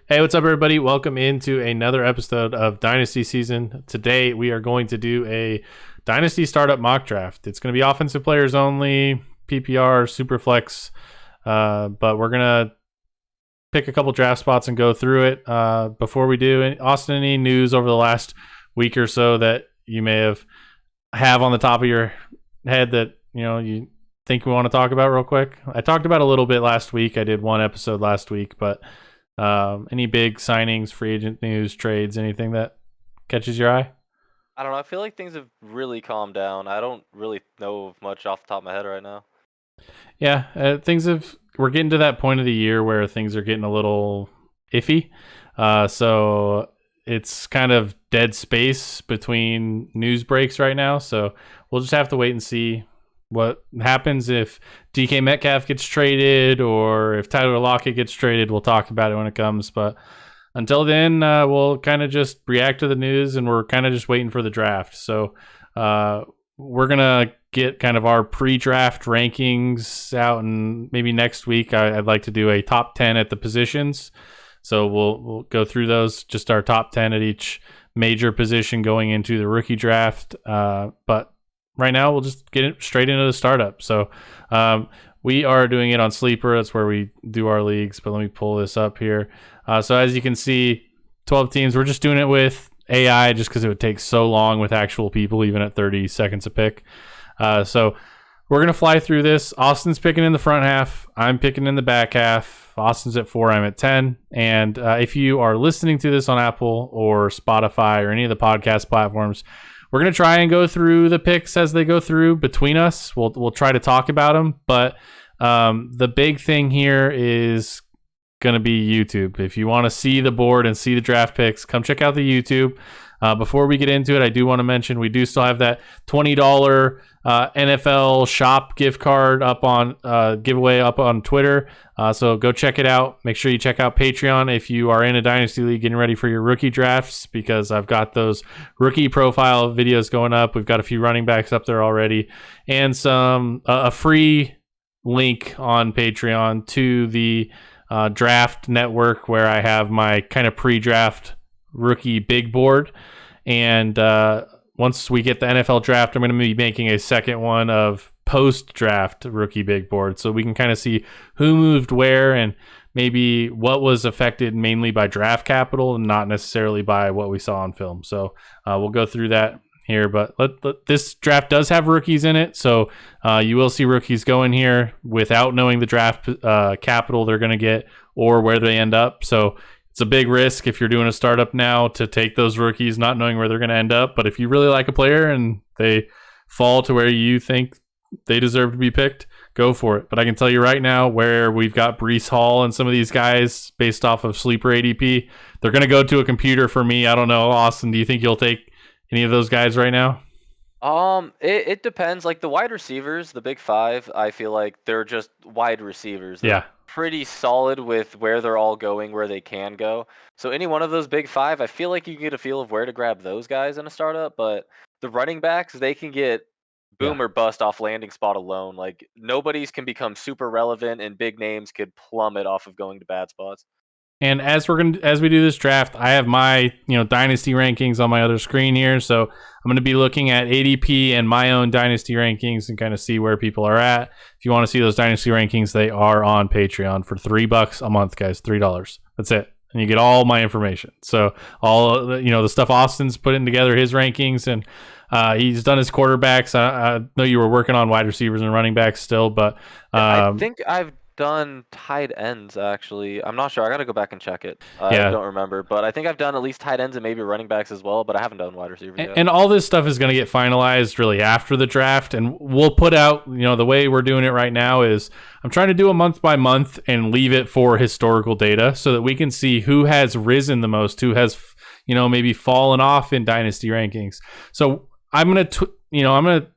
Hey, what's up, everybody? Welcome into another episode of Dynasty Season. Today, we are going to do a Dynasty Startup Mock Draft. It's going to be offensive players only, PPR, SuperFlex, but we're going to pick a couple draft spots and go through it. Before we do, Austin, any news over the last week or so that you may have on the top of your head that you think we want to talk about real quick? I talked about a little bit last week. I did one episode last week, but any big signings, free agent news, trades, anything that catches your eye? I don't know. I feel like things have really calmed down. I don't really know much off the top of my head right now. Yeah, we're getting to that point of the year where things are getting a little iffy. So it's kind of dead space between news breaks right now. So we'll just have to wait and see what happens if DK Metcalf gets traded or if Tyler Lockett gets traded. We'll talk about it when it comes. But until then, we'll kind of just react to the news, and we're kind of just waiting for the draft. So we're going to get kind of our pre-draft rankings out, and maybe next week I'd like to do a top 10 at the positions. So we'll go through those, just our top 10 at each major position going into the rookie draft. But right now, we'll just get it straight into the startup. So we are doing it on Sleeper. That's where we do our leagues. But let me pull this up here. So as you can see, 12 teams. We're just doing it with AI just because it would take so long with actual people, even at 30 seconds a pick. So we're going to fly through this. Austin's picking in the front half. I'm picking in the back half. Austin's at 4. I'm at 10. And if you are listening to this on Apple or Spotify or any of the podcast platforms, we're going to try and go through the picks as they go through between us. We'll try to talk about them. But the big thing here is going to be YouTube. If you want to see the board and see the draft picks, come check out the YouTube. Before we get into it, I do want to mention we do still have that $20 NFL shop gift card up on giveaway up on Twitter. So go check it out. Make sure you check out Patreon if you are in a Dynasty League getting ready for your rookie drafts, because I've got those rookie profile videos going up. We've got a few running backs up there already, and some a free link on Patreon to the draft network where I have my kind of pre-draft rookie big board. And once we get the NFL draft, I'm going to be making a second one of post-draft rookie big board, so we can kind of see who moved where and maybe what was affected mainly by draft capital and not necessarily by what we saw on film. So we'll go through that here, but this draft does have rookies in it, so you will see rookies go in here without knowing the draft capital they're going to get or where they end up. So it's a big risk if you're doing a startup now to take those rookies not knowing where they're going to end up. But if you really like a player and they fall to where you think they deserve to be picked, go for it. But I can tell you right now, where we've got Breece Hall and some of these guys based off of Sleeper ADP, they're going to go to a computer for me. I don't know. Austin, do you think you'll take any of those guys right now? It depends. Like the wide receivers, the big five, I feel like they're just wide receivers. They're pretty solid with where they're all going, where they can go. So any one of those big five, I feel like you can get a feel of where to grab those guys in a startup. But the running backs, they can get boom or bust off landing spot alone. Like nobody's can become super relevant, and big names could plummet off of going to bad spots. And as we do this draft, I have my dynasty rankings on my other screen here. So I'm going to be looking at ADP and my own dynasty rankings and kind of see where people are at. If you want to see those dynasty rankings, they are on Patreon for $3 a month, guys. $3. That's it, and you get all my information. So all the stuff Austin's putting together, his rankings, and he's done his quarterbacks. I know you were working on wide receivers and running backs still, but I think I've done tight ends, actually. I'm not sure. I got to go back and check it. I don't remember, but I think I've done at least tight ends and maybe running backs as well, but I haven't done wide receivers yet. And all this stuff is going to get finalized really after the draft, and we'll put out, the way we're doing it right now is I'm trying to do a month by month and leave it for historical data so that we can see who has risen the most, who has, maybe fallen off in dynasty rankings. So I'm going to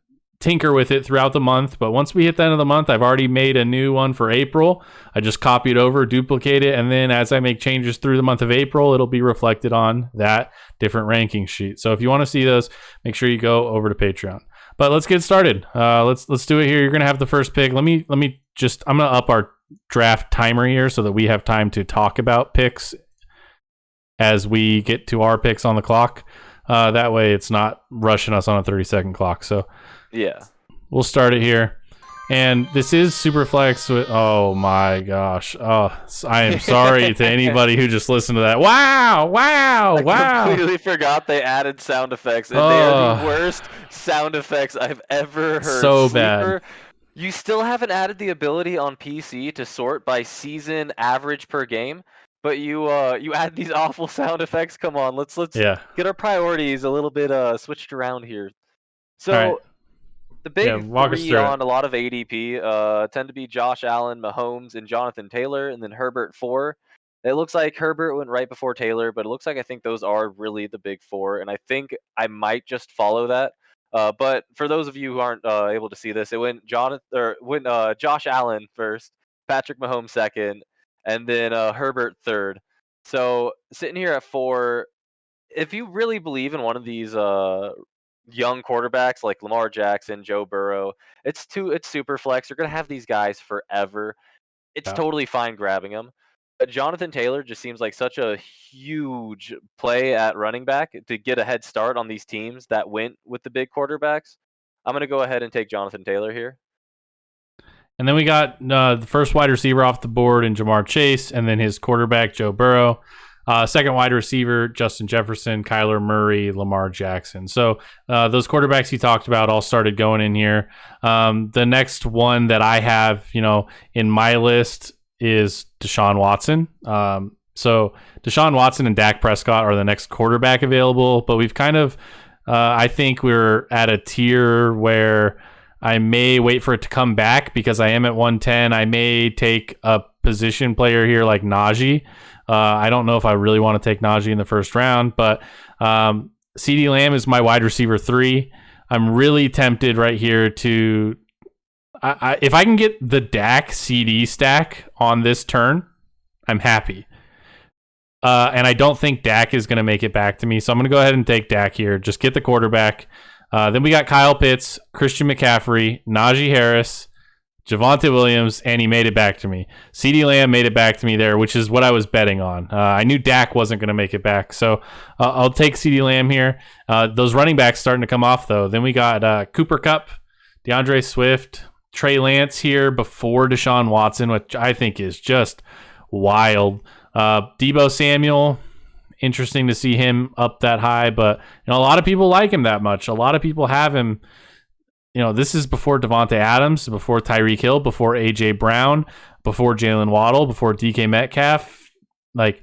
tinker with it throughout the month, but once we hit the end of the month, I've already made a new one for April. I just copy it over, duplicate it, and then as I make changes through the month of April, it'll be reflected on that different ranking sheet. So if you want to see those, make sure you go over to Patreon. But let's get started. Let's do it here. You're gonna have the first pick. I'm gonna up our draft timer here so that we have time to talk about picks as we get to our picks on the clock. That way it's not rushing us on a 30-second clock. So yeah, we'll start it here. And this is SuperFlex with, oh my gosh. Oh, I am sorry to anybody who just listened to that. Wow. I completely forgot they added sound effects, and they are the worst sound effects I've ever heard. So Sleeper, bad. you still haven't added the ability on PC to sort by season average per game, but you add these awful sound effects. Come on, let's get our priorities a little bit switched around here. So all right. the big Walk us three through it. on a lot of ADP tend to be Josh Allen, Mahomes, and Jonathan Taylor, and then Herbert 4. It looks like Herbert went right before Taylor, but it looks like I think those are really the big four, and I think I might just follow that. But for those of you who aren't able to see this, it went Josh Allen first, Patrick Mahomes second, and then Herbert third. So sitting here at 4, if you really believe in one of these young quarterbacks like Lamar Jackson, Joe Burrow, it's super flex. You're gonna have these guys forever. It's Yeah. totally fine grabbing them. But Jonathan Taylor just seems like such a huge play at running back to get a head start on these teams that went with the big quarterbacks. I'm gonna go ahead and take Jonathan Taylor here. And then we got the first wide receiver off the board in Jamar Chase, and then his quarterback, Joe Burrow. Second wide receiver, Justin Jefferson, Kyler Murray, Lamar Jackson. So those quarterbacks you talked about all started going in here. The next one that I have, in my list is Deshaun Watson. So Deshaun Watson and Dak Prescott are the next quarterback available, but we've kind of, I think we're at a tier where I may wait for it to come back because I am at 110. I may take a position player here like Najee. I don't know if I really want to take Najee in the first round, but CeeDee Lamb is my wide receiver 3. I'm really tempted right here to, if I can get the Dak CD stack on this turn, I'm happy. And I don't think Dak is going to make it back to me, so I'm going to go ahead and take Dak here. Just get the quarterback. Then we got Kyle Pitts, Christian McCaffrey, Najee Harris, Javonte Williams, and he made it back to me. CeeDee Lamb made it back to me there, which is what I was betting on. I knew Dak wasn't going to make it back, so I'll take CeeDee Lamb here. Those running backs starting to come off, though. Then we got Cooper Kupp, DeAndre Swift, Trey Lance here before Deshaun Watson, which I think is just wild. Deebo Samuel, interesting to see him up that high, but a lot of people like him that much. A lot of people have him. This is before Devontae Adams, before Tyreek Hill, before A.J. Brown, before Jalen Waddle, before DK Metcalf. Like,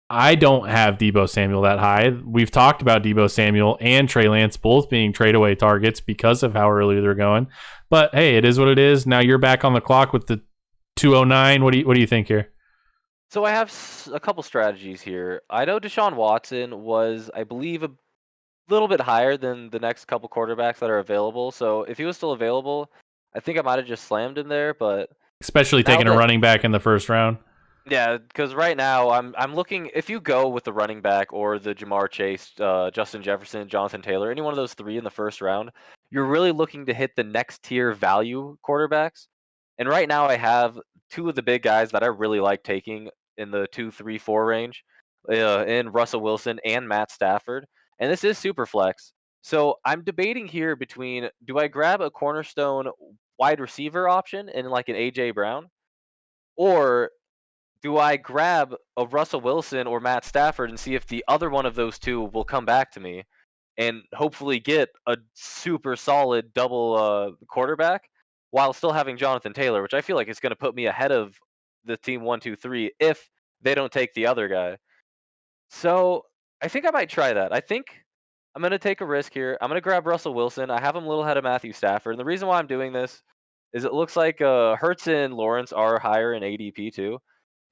I don't have Deebo Samuel that high. We've talked about Deebo Samuel and Trey Lance both being trade-away targets because of how early they're going. But, hey, it is what it is. Now you're back on the clock with the 209. What do you think here? So I have a couple strategies here. I know Deshaun Watson was, I believe, a little bit higher than the next couple quarterbacks that are available. So if he was still available, I think I might have just slammed him there. But especially taking a running back in the first round. Yeah, because right now I'm looking. If you go with the running back or the Jamar Chase, Justin Jefferson, Jonathan Taylor, any one of those 3 in the first round, you're really looking to hit the next tier value quarterbacks. And right now I have 2 of the big guys that I really like taking in the 2, 3, 4 range, in Russell Wilson and Matt Stafford. And this is super flex. So I'm debating here between, do I grab a cornerstone wide receiver option in like an AJ Brown, or do I grab a Russell Wilson or Matt Stafford and see if the other one of those 2 will come back to me and hopefully get a super solid double quarterback while still having Jonathan Taylor, which I feel like is going to put me ahead of the team 1, 2, 3 if they don't take the other guy. So I think I might try that. I think I'm going to take a risk here. I'm going to grab Russell Wilson. I have him a little ahead of Matthew Stafford. And the reason why I'm doing this is it looks like Hurts and Lawrence are higher in ADP too.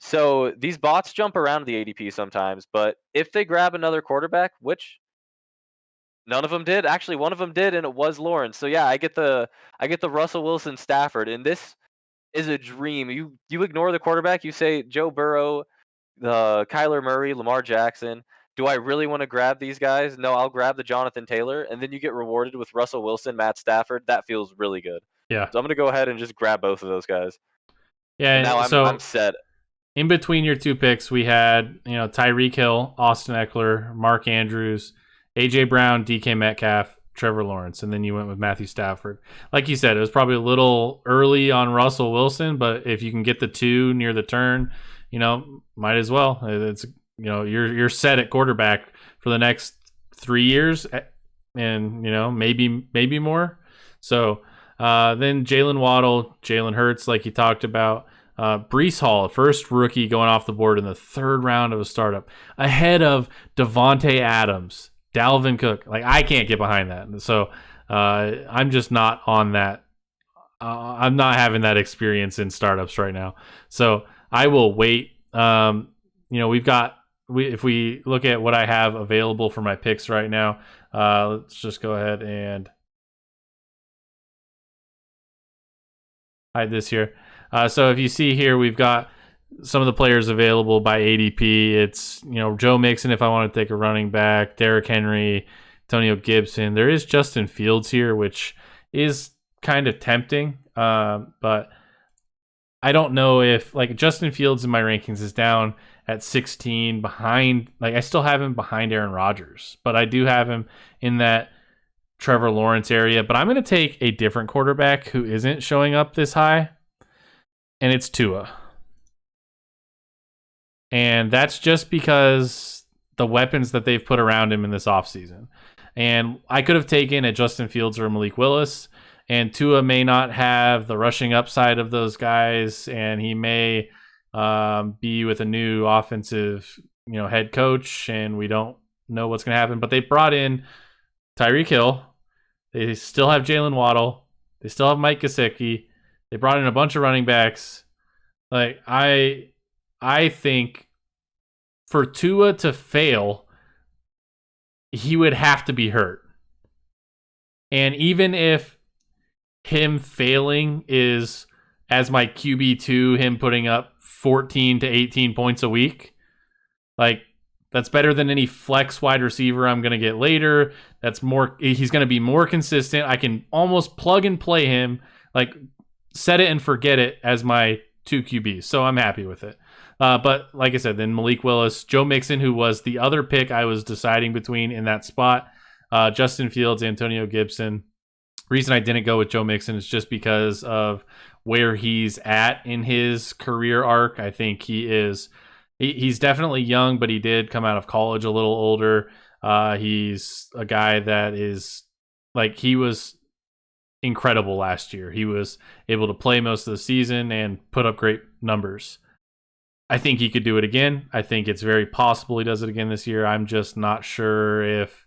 So these bots jump around the ADP sometimes, but if they grab another quarterback, which none of them did, actually one of them did, and it was Lawrence. So yeah, I get the Russell Wilson Stafford, and this is a dream. You ignore the quarterback, you say Joe Burrow, Kyler Murray, Lamar Jackson. Do I really want to grab these guys? No, I'll grab the Jonathan Taylor, and then you get rewarded with Russell Wilson, Matt Stafford. That feels really good. Yeah. So I'm gonna go ahead and just grab both of those guys. Yeah. And now so I'm set. in between your two picks, we had, Tyreek Hill, Austin Eckler, Mark Andrews, AJ Brown, DK Metcalf, Trevor Lawrence, and then you went with Matthew Stafford. Like you said, it was probably a little early on Russell Wilson, but if you can get the 2 near the turn, might as well. It's you're set at quarterback for the next 3 years, and maybe more. So then Jalen Waddle, Jalen Hurts, like you talked about. Breece Hall, first rookie going off the board in the 3rd round of a startup, ahead of Devontae Adams, Dalvin Cook. Like, I can't get behind that. So I'm just not on that. I'm not having that experience in startups right now. So I will wait. If we look at what I have available for my picks right now, let's just go ahead and hide this here. So if you see here, we've got some of the players available by ADP. It's, Joe Mixon if I want to take a running back, Derrick Henry, Antonio Gibson. There is Justin Fields here, which is kind of tempting. But I don't know if, Justin Fields in my rankings is down at 16 behind. I still have him behind Aaron Rodgers, but I do have him in that Trevor Lawrence area. But I'm going to take a different quarterback who isn't showing up this high. And it's Tua. And that's just because the weapons that they've put around him in this offseason. And I could have taken a Justin Fields or a Malik Willis, and Tua may not have the rushing upside of those guys, and he may be with a new offensive, head coach, and we don't know what's going to happen. But they brought in Tyreek Hill. They still have Jalen Waddle. They still have Mike Gesicki. They brought in a bunch of running backs. I think for Tua to fail, he would have to be hurt. And even if him failing is, as my QB2, him putting up 14 to 18 points a week, that's better than any flex wide receiver I'm going to get later. He's going to be more consistent. I can almost plug and play him, set it and forget it as my 2 QBs. So I'm happy with it. But like I said, then Malik Willis, Joe Mixon, who was the other pick I was deciding between in that spot, Justin Fields, Antonio Gibson. Reason I didn't go with Joe Mixon is just because of where he's at in his career arc. I think he's definitely young, but he did come out of college a little older. He's a guy that is he was incredible last year. He was able to play most of the season and put up great numbers. I think he could do it again. I think it's very possible he does it again this year. I'm just not sure if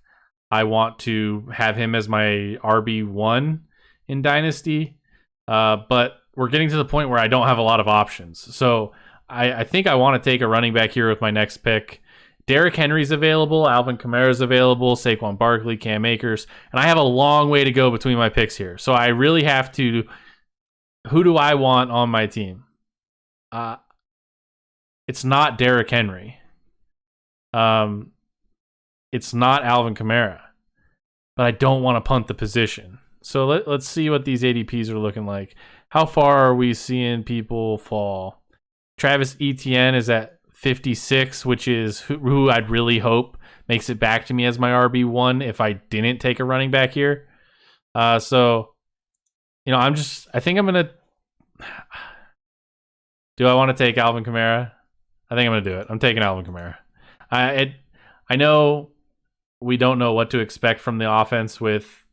I want to have him as my RB1 in Dynasty. But we're getting to the point where I don't have a lot of options. So I think I want to take a running back here with my next pick. Derrick Henry's available, Alvin Kamara's available, Saquon Barkley, Cam Akers, and I have a long way to go between my picks here. So I really have to, who do I want on my team? It's not Derrick Henry. It's not Alvin Kamara. But I don't want to punt the position. So let's see what these ADPs are looking like. How far are we seeing people fall? Travis Etienne is at 56, which is who I'd really hope makes it back to me as my RB1 if I didn't take a running back here. So, I think I'm going to... Do I want to take Alvin Kamara? I think I'm going to do it. I'm taking Alvin Kamara. I know we don't know what to expect from the offense with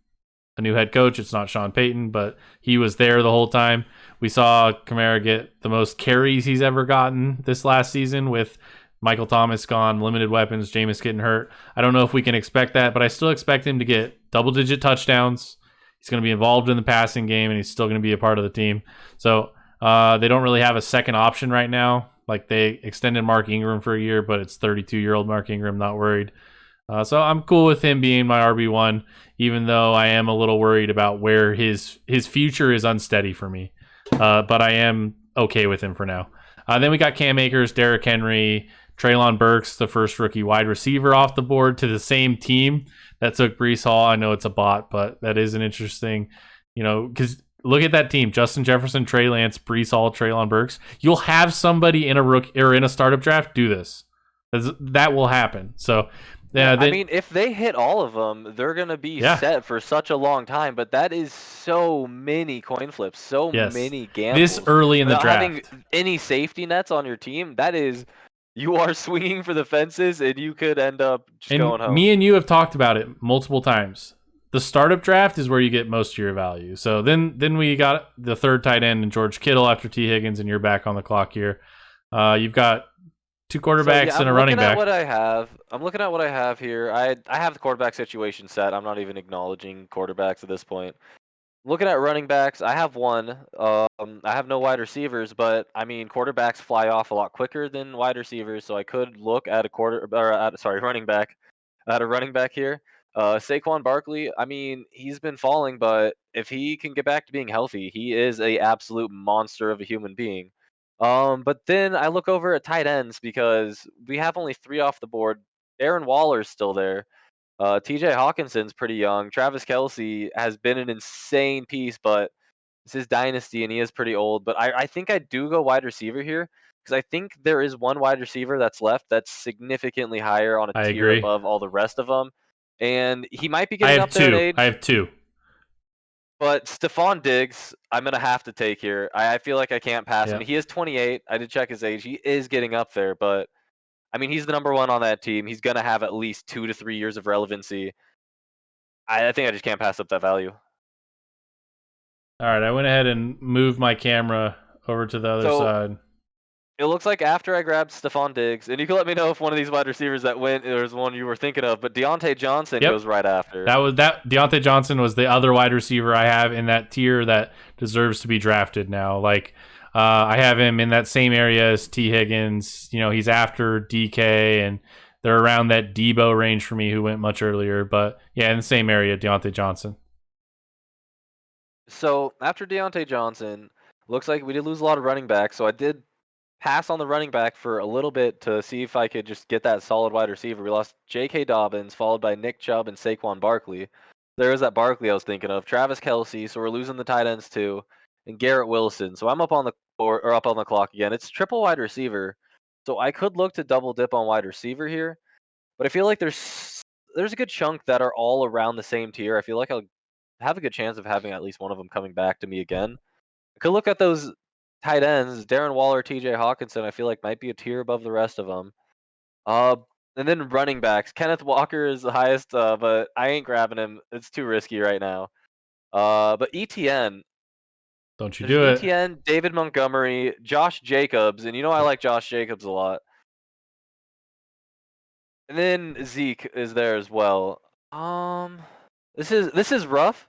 a new head coach. It's not Sean Payton, but he was there the whole time. We saw Kamara get the most carries he's ever gotten this last season with Michael Thomas gone, limited weapons, Jameis getting hurt. I don't know if we can expect that, but I still expect him to get double-digit touchdowns. He's going to be involved in the passing game, and he's still going to be a part of the team. So they don't really have a second option right now. They extended Mark Ingram for a year, but it's 32-year-old Mark Ingram, not worried. So I'm cool with him being my RB1, even though I am a little worried about where his future is unsteady for me. But I am okay with him for now. Then we got Cam Akers, Derrick Henry, Treylon Burks, the first rookie wide receiver off the board to the same team that took Breece Hall. I know it's a bot, but that is an interesting, because look at that team: Justin Jefferson, Trey Lance, Breece Hall, Treylon Burks. You'll have somebody in a rookie or in a startup draft do this. That will happen. So, yeah, I mean, if they hit all of them, they're gonna be set for such a long time. But that is so many coin flips, so many gambles. This early in the draft, having any safety nets on your team, that is, you are swinging for the fences, and you could end up just going home. Me and you have talked about it multiple times. The startup draft is where you get most of your value. So then we got the third tight end in George Kittle after T. Higgins, and you're back on the clock here. You've got 2 quarterbacks and a running back. I'm looking at what I have here. I have the quarterback situation set. I'm not even acknowledging quarterbacks at this point. Looking at running backs, I have one. I have no wide receivers, but I mean quarterbacks fly off a lot quicker than wide receivers, so I could look at running back, at a running back here. Saquon Barkley, I mean, he's been falling, but if he can get back to being healthy, he is a absolute monster of a human being. But then I look over at tight ends because we have only 3 off the board. Darren Waller's still there. TJ Hawkinson's pretty young. Travis Kelce has been an insane piece, but it's his dynasty and he is pretty old. But I think I do go wide receiver here because I think there is one wide receiver that's left that's significantly higher on a tier above all the rest of them. And he might be getting up there in age. I have 2. But Stephon Diggs, I'm going to have to take here. I feel like I can't pass him. He is 28. I did check his age. He is getting up there, but I mean, he's the number 1 on that team. He's going to have at least 2 to 3 years of relevancy. I think I just can't pass up that value. All right, I went ahead and moved my camera over to the other side. It looks like after I grabbed Stephon Diggs, and you can let me know if one of these wide receivers that went is one you were thinking of, but Deontay Johnson goes right after. Deontay Johnson was the other wide receiver I have in that tier that deserves to be drafted now. Like, I have him in that same area as T. Higgins. You know, he's after DK, and they're around that Debo range for me, who went much earlier. But yeah, in the same area, Deontay Johnson. So after Deontay Johnson, looks like we did lose a lot of running backs. So I did pass on the running back for a little bit to see if I could just get that solid wide receiver. We lost J.K. Dobbins, followed by Nick Chubb and Saquon Barkley. There was that Barkley I was thinking of. Travis Kelce, so we're losing the tight ends too, and Garrett Wilson. So I'm up on the up on the clock again. It's triple wide receiver, so I could look to double dip on wide receiver here, but I feel like there's a good chunk that are all around the same tier. I feel like I'll have a good chance of having at least one of them coming back to me again. I could look at those tight ends, Darren Waller, TJ Hawkinson, I feel like might be a tier above the rest of them. And then running backs. Kenneth Walker is the highest, but I ain't grabbing him. It's too risky right now. But ETN. Don't you do it. ETN, David Montgomery, Josh Jacobs, and you know I like Josh Jacobs a lot. And then Zeke is there as well. This is rough.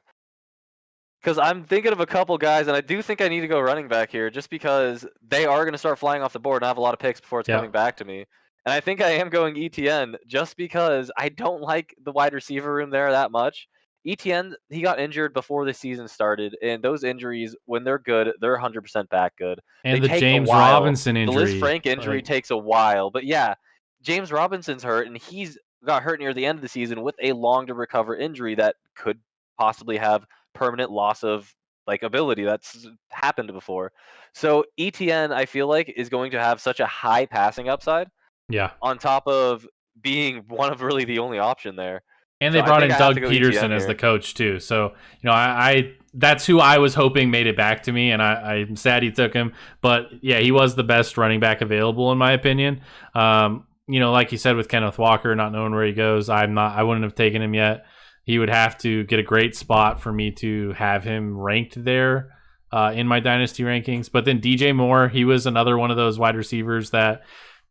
Because I'm thinking of a couple guys, and I do think I need to go running back here, just because they are going to start flying off the board, and I have a lot of picks before it's coming back to me. And I think I am going ETN, just because I don't like the wide receiver room there that much. ETN, he got injured before the season started, and those injuries, when they're good, they're 100% back good. And they the James Robinson injury. The Liz Frank injury takes a while, but yeah, James Robinson's hurt, and he's got hurt near the end of the season with a long to recover injury that could possibly have permanent loss of ability. That's happened before. So ETN, I feel like, is going to have such a high passing upside. Yeah. On top of being one of really the only option there. And they brought in Doug Peterson as the coach too. So, you know, I that's who I was hoping made it back to me, and I'm sad he took him. But yeah, he was the best running back available in my opinion. You know, like you said with Kenneth Walker, not knowing where he goes, I wouldn't have taken him yet. He would have to get a great spot for me to have him ranked there in my dynasty rankings. But then DJ Moore, he was another one of those wide receivers that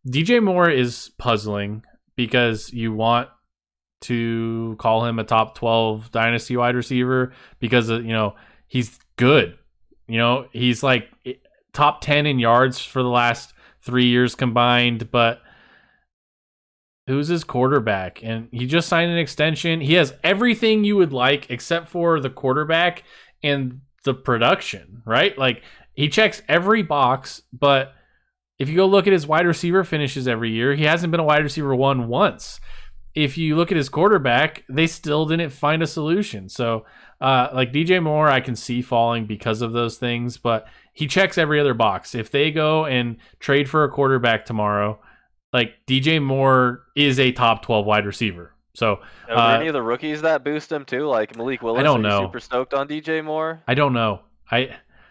DJ Moore is puzzling because you want to call him a top 12 dynasty wide receiver because you know, he's good. You know, he's like top 10 in yards for the last 3 years combined, but who's his quarterback? And he just signed an extension. He has everything you would like except for the quarterback and the production, right? Like, he checks every box, but if you go look at his wide receiver finishes every year, he hasn't been a wide receiver one once. if you look at his quarterback, they still didn't find a solution. So, like DJ Moore, I can see falling because of those things, but he checks every other box. If they go and trade for a quarterback tomorrow, like DJ Moore is a top 12 wide receiver. So, Are there any of the rookies that boost him too, like Malik I Willis? don't Are you know. super stoked on DJ Moore? I don't know.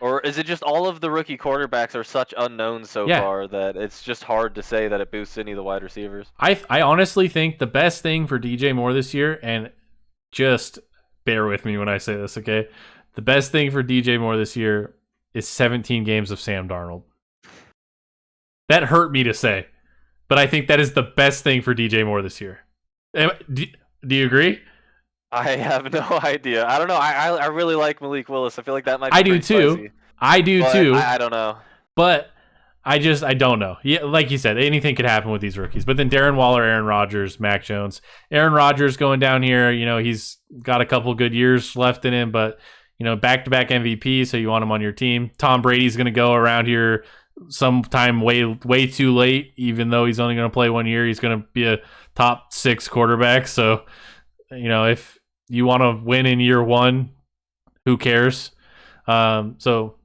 Or is it just all of the rookie quarterbacks are such unknowns so Yeah. far that it's just hard to say that it boosts any of the wide receivers? I honestly think the best thing for DJ Moore this year, and just bear with me when I say this, okay? The best thing for DJ Moore this year is 17 games of Sam Darnold. That hurt me to say, but I think that is the best thing for DJ Moore this year. Do you agree? I have no idea. I don't know. I really like Malik Willis. I feel like that might be I do pretty too. spicy. I do But too. I don't know. But I don't know. Yeah, like you said, anything could happen with these rookies. But then Darren Waller, Aaron Rodgers, Mac Jones. Aaron Rodgers going down here, he's got a couple good years left in him, but back-to-back MVP, so you want him on your team. Tom Brady's going to go around here sometime way too late, even though he's only going to play 1 year. He's going to be a top 6 quarterback. So, if you want to win in year one, who cares? So,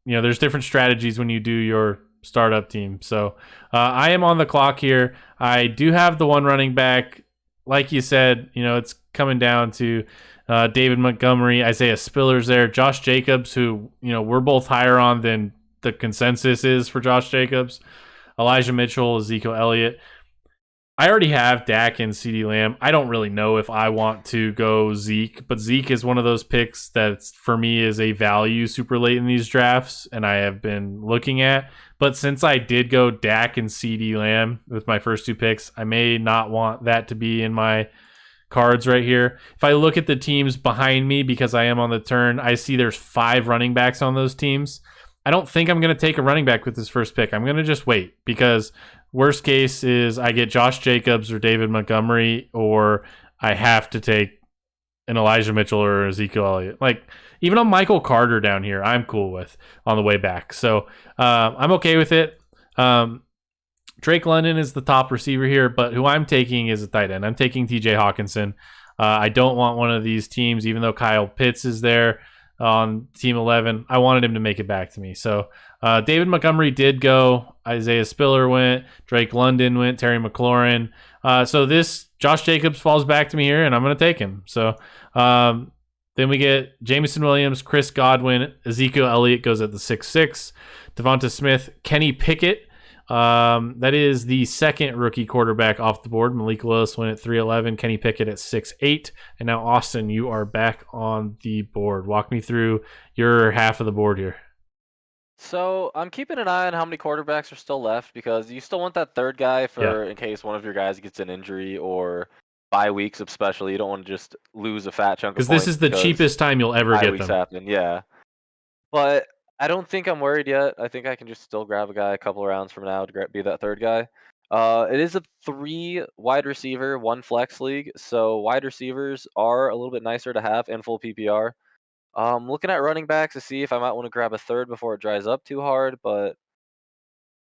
there's different strategies when you do your startup team. So I am on the clock here. I do have the one running back. Like you said, it's coming down to David Montgomery, Isaiah Spiller's there, Josh Jacobs, who, we're both higher on than the consensus is for Josh Jacobs, Elijah Mitchell, Ezekiel Elliott. I already have Dak and CeeDee Lamb. I don't really know if I want to go Zeke, but Zeke is one of those picks that for me is a value super late in these drafts, and I have been looking at. But since I did go Dak and CeeDee Lamb with my first 2 picks, I may not want that to be in my cards right here. If I look at the teams behind me, because I am on the turn, I see there's 5 running backs on those teams. I don't think I'm going to take a running back with this first pick. I'm going to just wait, because worst case is I get Josh Jacobs or David Montgomery, or I have to take an Elijah Mitchell or Ezekiel Elliott. Like, even a Michael Carter down here, I'm cool with on the way back. So I'm okay with it. Drake London is the top receiver here, but who I'm taking is a tight end. I'm taking TJ Hawkinson. I don't want one of these teams, even though Kyle Pitts is there on Team 11. I wanted him to make it back to me. So David Montgomery did go. Isaiah Spiller went. Drake London went. Terry McLaurin. So this Josh Jacobs falls back to me here, and I'm going to take him. So then we get Jameson Williams, Chris Godwin, Ezekiel Elliott goes at the 6'6", Devonta Smith, Kenny Pickett. That is the second rookie quarterback off the board. Malik Lewis went at 3'11", Kenny Pickett at 6'8", and now Austin, you are back on the board. Walk me through your half of the board here. So I'm keeping an eye on how many quarterbacks are still left, because you still want that third guy for in case one of your guys gets an injury or bye weeks, especially. You don't want to just lose a fat chunk of points. Because this is the cheapest time you'll ever get them. Happen, yeah. But I don't think I'm worried yet. I think I can just still grab a guy a couple of rounds from now to be that third guy. It is a 3 wide receiver, 1 flex league, so wide receivers are a little bit nicer to have in full PPR. Looking at running backs to see if I might want to grab a third before it dries up too hard, but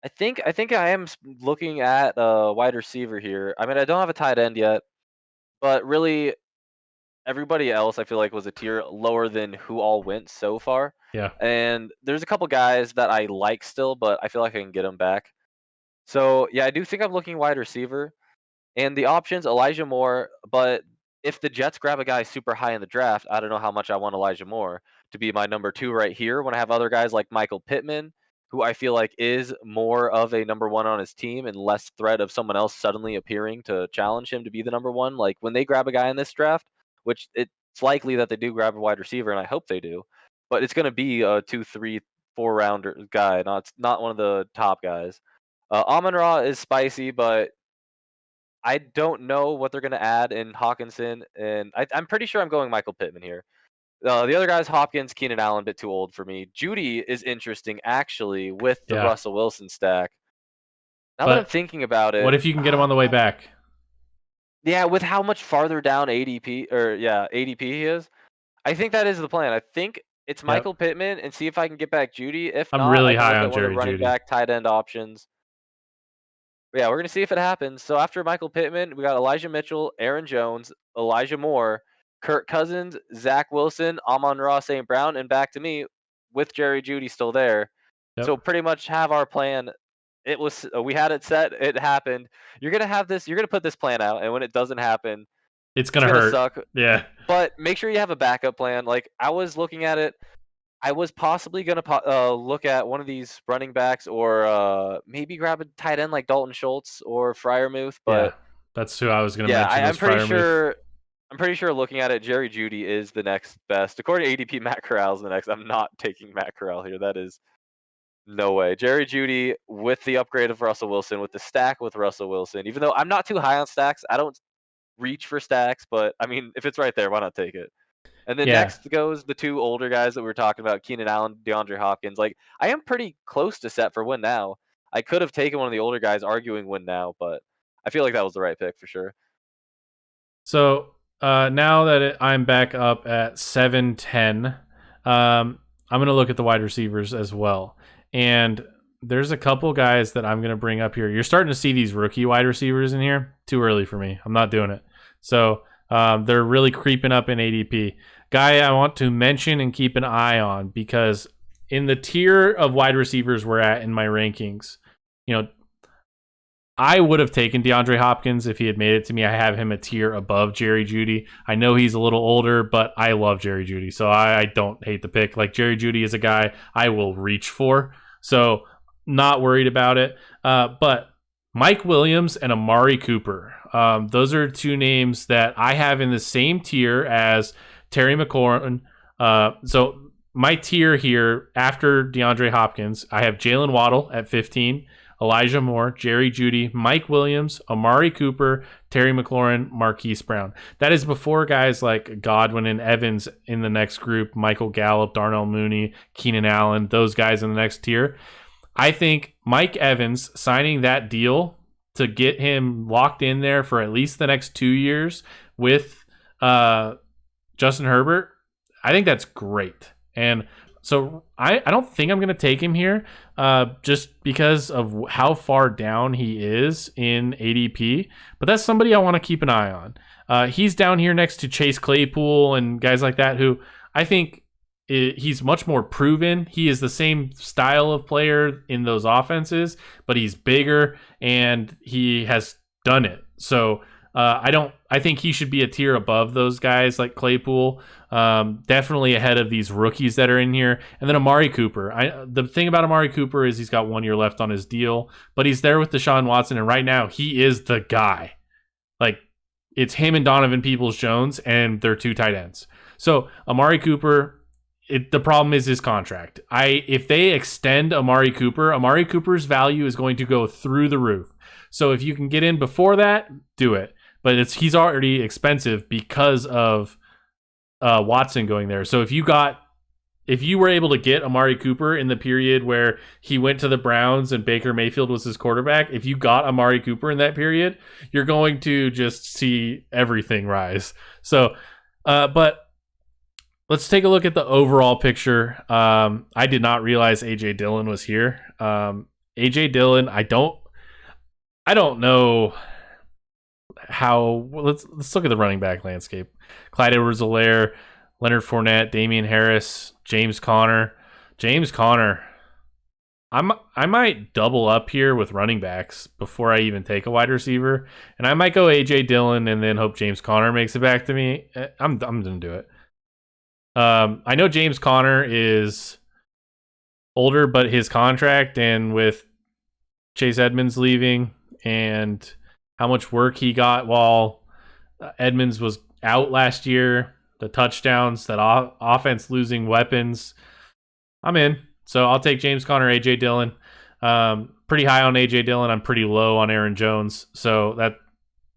I think I am looking at a wide receiver here. I mean, I don't have a tight end yet, but really everybody else I feel like was a tier lower than who all went so far. Yeah. And there's a couple guys that I like still, but I feel like I can get them back. So yeah, I do think I'm looking wide receiver. And the options, Elijah Moore, but if the Jets grab a guy super high in the draft, I don't know how much I want Elijah Moore to be my number 2 right here when I have other guys like Michael Pittman, who I feel like is more of a number 1 on his team and less threat of someone else suddenly appearing to challenge him to be the number 1. Like when they grab a guy in this draft, which it's likely that they do grab a wide receiver, and I hope they do, but it's going to be a 2, 3, 4 rounder guy, not one of the top guys. Amon-Ra is spicy, but I don't know what they're going to add in Hawkinson, and I'm pretty sure I'm going Michael Pittman here. The other guys, Hopkins, Keenan Allen, a bit too old for me. Judy is interesting, actually, with the Russell Wilson stack. Now that I'm thinking about it, what if you can get him on the way back? Yeah, with how much farther down ADP he is, I think that is the plan. I think it's Michael Pittman and see if I can get back Judy. If I'm not, really I can high look on at one of Jerry the running Jeudy. back, tight end options. Yeah, we're gonna see if it happens. So after Michael Pittman, we got Elijah Mitchell, Aaron Jones, Elijah Moore, Kirk Cousins, Zach Wilson, Amon-Ra St. Brown, and back to me with Jerry Jeudy still there. Yep. So pretty much have our plan. It was we had it set. It happened. You're gonna have this. You're gonna put this plan out, and when it doesn't happen, It's it's gonna gonna hurt. suck. Yeah. But make sure you have a backup plan. Like I was looking at it. I was possibly gonna look at one of these running backs, or maybe grab a tight end like Dalton Schultz or Freiermuth. Yeah. But That's who I was gonna yeah, mention was I'm pretty Freiermuth. sure. I'm pretty sure looking at it, Jerry Jeudy is the next best. According to ADP, Matt Corral's the next. I'm not taking Matt Corral here. That is no way. Jerry Jeudy with the upgrade of Russell Wilson, with the stack with Russell Wilson. Even though I'm not too high on stacks, I don't reach for stacks. But I mean, if it's right there, why not take it? And then Yeah. next goes the two older guys that we were talking about, Keenan Allen, DeAndre Hopkins. Like, I am pretty close to set for win now. I could have taken one of the older guys arguing win now, but I feel like that was the right pick for sure. So now that I'm back up at 7-10, I'm going to look at the wide receivers as well. And there's a couple guys that I'm going to bring up here. You're starting to see these rookie wide receivers in here. Too early for me. I'm not doing it. So they're really creeping up in ADP. Guy I want to mention and keep an eye on, because in the tier of wide receivers we're at in my rankings, you know, I would have taken DeAndre Hopkins if he had made it to me. I have him a tier above Jerry Jeudy. I know he's a little older, but I love Jerry Jeudy, so I don't hate the pick. Like, Jerry Jeudy is a guy I will reach for, so not worried about it. But Mike Williams and Amari Cooper, those are two names that I have in the same tier as Terry McLaurin. So my tier here after DeAndre Hopkins, I have Jalen Waddle at 15. Elijah Moore, Jerry Jeudy, Mike Williams, Amari Cooper, Terry McLaurin, Marquise Brown. That is before guys like Godwin and Evans in the next group, Michael Gallup, Darnell Mooney, Keenan Allen, those guys in the next tier. I think Mike Evans signing that deal to get him locked in there for at least the next 2 years with Justin Herbert, I think that's great. And so I don't think I'm going to take him here just because of how far down he is in ADP. But that's somebody I want to keep an eye on. He's down here next to Chase Claypool and guys like that who I think he's much more proven. He is the same style of player in those offenses, but he's bigger and he has done it. So I think he should be a tier above those guys like Claypool. Definitely ahead of these rookies that are in here. And then Amari Cooper. The thing about Amari Cooper is he's got 1 year left on his deal, but he's there with Deshaun Watson, and right now he is the guy. Like, it's him and Donovan Peoples-Jones, and they're two tight ends. So Amari Cooper, the problem is his contract. If they extend Amari Cooper's value is going to go through the roof. So if you can get in before that, do it. But he's already expensive because of Watson going there. So if you were able to get Amari Cooper in the period where he went to the Browns and Baker Mayfield was his quarterback, if you got Amari Cooper in that period, you're going to just see everything rise. So, but let's take a look at the overall picture. I did not realize AJ Dillon was here. AJ Dillon, I don't know how. Let's look at the running back landscape. Clyde Edwards-Helaire, Leonard Fournette, Damian Harris, James Conner. I might double up here with running backs before I even take a wide receiver, and I might go AJ Dillon and then hope James Conner makes it back to me. I'm gonna do it. I know James Conner is older, but his contract and with Chase Edmonds leaving and how much work he got while Edmonds was out last year, the touchdowns, that offense losing weapons, I'm in. So I'll take James Conner, AJ Dillon. Pretty high on AJ Dillon. I'm pretty low on Aaron Jones. So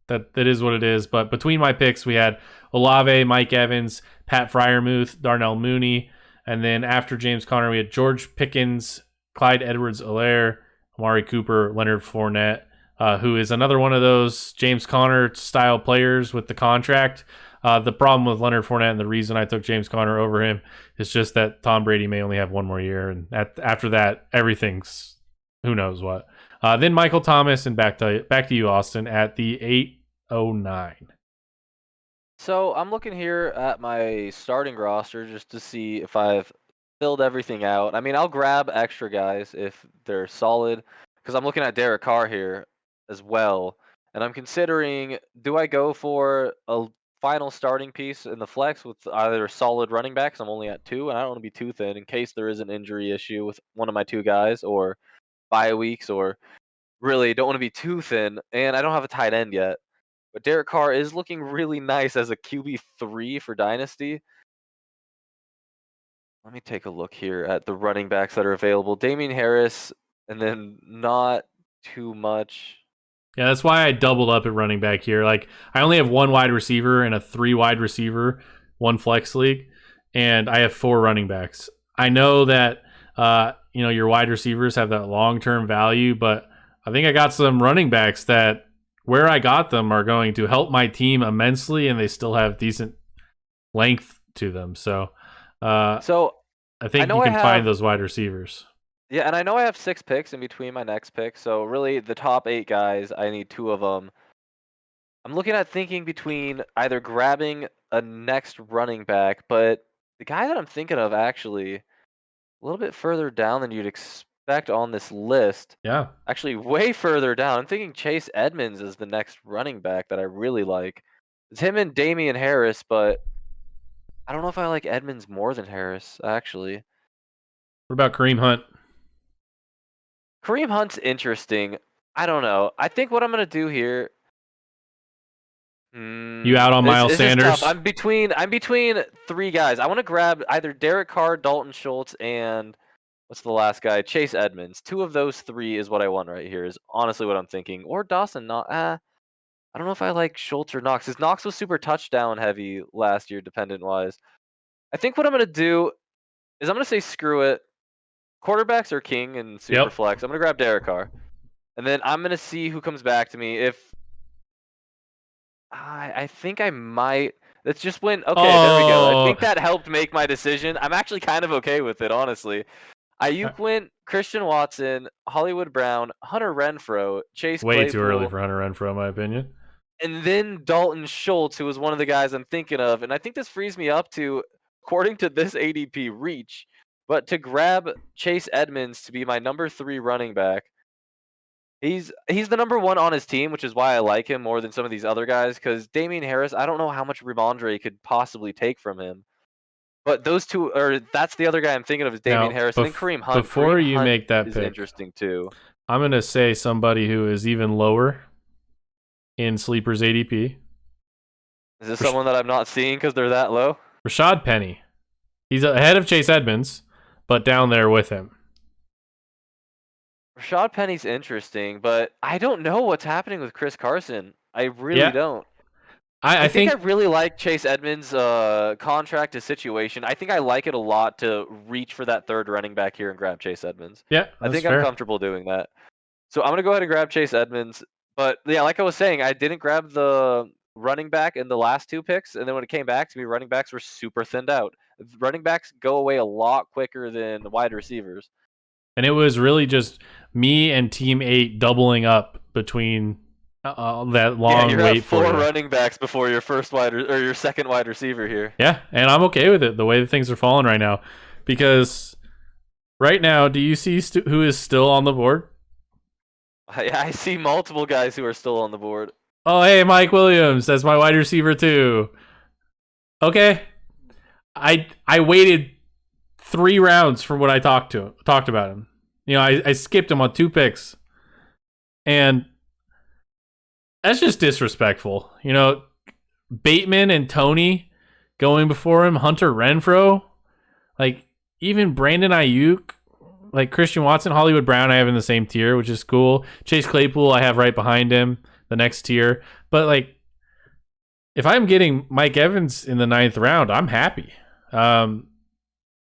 that is what it is. But between my picks, we had Olave, Mike Evans, Pat Freiermuth, Darnell Mooney. And then after James Conner, we had George Pickens, Clyde Edwards-Helaire, Amari Cooper, Leonard Fournette, who is another one of those James Conner style players with the contract. The problem with Leonard Fournette, and the reason I took James Conner over him, is just that Tom Brady may only have 1 more year, and after that, everything's who knows what. Then Michael Thomas, and back to you, Austin, at the 809. So I'm looking here at my starting roster just to see if I've filled everything out. I mean, I'll grab extra guys if they're solid, because I'm looking at Derek Carr here as well, and I'm considering, do I go for a final starting piece in the flex with either solid running backs? I'm only at 2, and I don't want to be too thin in case there is an injury issue with one of my 2 guys, or bye weeks, or really don't want to be too thin, and I don't have a tight end yet. But Derek Carr is looking really nice as a QB3 for Dynasty. Let me take a look here at the running backs that are available. Damian Harris, and then not too much. Yeah, that's why I doubled up at running back here. Like, I only have 1 wide receiver and a 3 wide receiver, 1 flex league, and I have 4 running backs. I know that your wide receivers have that long-term value, but I think I got some running backs that where I got them are going to help my team immensely, and they still have decent length to them. So I think you can find those wide receivers. Yeah, and I know I have 6 picks in between my next pick, so really the top 8 guys, I need 2 of them. I'm looking at thinking between either grabbing a next running back, but the guy that I'm thinking of actually a little bit further down than you'd expect on this list. Yeah. Actually, way further down. I'm thinking Chase Edmonds is the next running back that I really like. It's him and Damian Harris, but I don't know if I like Edmonds more than Harris, actually. What about Kareem Hunt? Kareem Hunt's interesting. I don't know. I think what I'm going to do here. You out on Miles Sanders? I'm between 3 guys. I want to grab either Derek Carr, Dalton Schultz, and what's the last guy? Chase Edmonds. 2 of those 3 is what I want right here. Is honestly what I'm thinking. Or Dawson. Not. I don't know if I like Schultz or Knox. Because Knox was super touchdown heavy last year, dependent wise. I think what I'm going to do is I'm going to say screw it. Quarterbacks are king in SuperFlex. I'm going to grab Derek Carr. And then I'm going to see who comes back to me. If I think I might. Let's just win. Okay, there we go. I think that helped make my decision. I'm actually kind of okay with it, honestly. Ayuk went, Christian Watson, Hollywood Brown, Hunter Renfrow, Chase Claypool. Way too early for Hunter Renfrow, in my opinion. And then Dalton Schultz, who was one of the guys I'm thinking of. And I think this frees me up to, according to this ADP, reach. But to grab Chase Edmonds to be my number 3 running back. He's the number 1 on his team, which is why I like him more than some of these other guys. Because Damian Harris, I don't know how much Ramondre could possibly take from him. But those two, or that's the other guy I'm thinking of is Damian Harris. And then Kareem Hunt. Before you make that pick, interesting too. I'm going to say somebody who is even lower in Sleeper's ADP. Is this someone that I'm not seeing because they're that low? Rashad Penny. He's ahead of Chase Edmonds, but down there with him. Rashad Penny's interesting, but I don't know what's happening with Chris Carson. I really don't. I think I really like Chase Edmonds' contract to situation. I think I like it a lot to reach for that 3rd running back here and grab Chase Edmonds. Yeah, I think I'm comfortable doing that. So I'm going to go ahead and grab Chase Edmonds. But yeah, like I was saying, I didn't grab the running back in the last 2 picks. And then when it came back to me, running backs were super thinned out. Running backs go away a lot quicker than wide receivers. And it was really just me and Team 8 doubling up between that long wait for 4 running backs before your first or your second wide receiver here. Yeah, and I'm okay with it the way that things are falling right now, because right now, do you see who is still on the board? I see multiple guys who are still on the board. Oh, hey, Mike Williams, that's my wide receiver too. Okay, I waited 3 rounds for what I talked about him. I skipped him on 2 picks, and that's just disrespectful. Bateman and Tony going before him, Hunter Renfrow, like even Brandon Ayuk, like Christian Watson, Hollywood Brown I have in the same tier, which is cool. Chase Claypool I have right behind him, the next tier. But like, if I'm getting Mike Evans in the 9th round, I'm happy.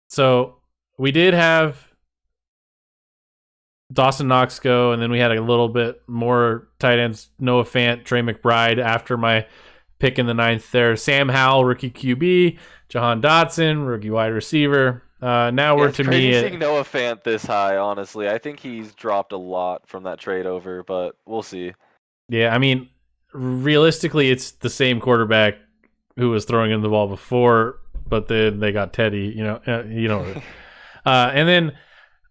So we did have Dawson Knox go, and then we had a little bit more tight ends, Noah Fant, Trey McBride after my pick in the 9th there. Sam Howell, rookie QB, Jahan Dotson, rookie wide receiver. Now we're It's to crazy me. seeing Noah Fant this high, honestly. I think he's dropped a lot from that trade over, but we'll see. Yeah, I mean, realistically, it's the same quarterback who was throwing in the ball before, but then they got Teddy. And then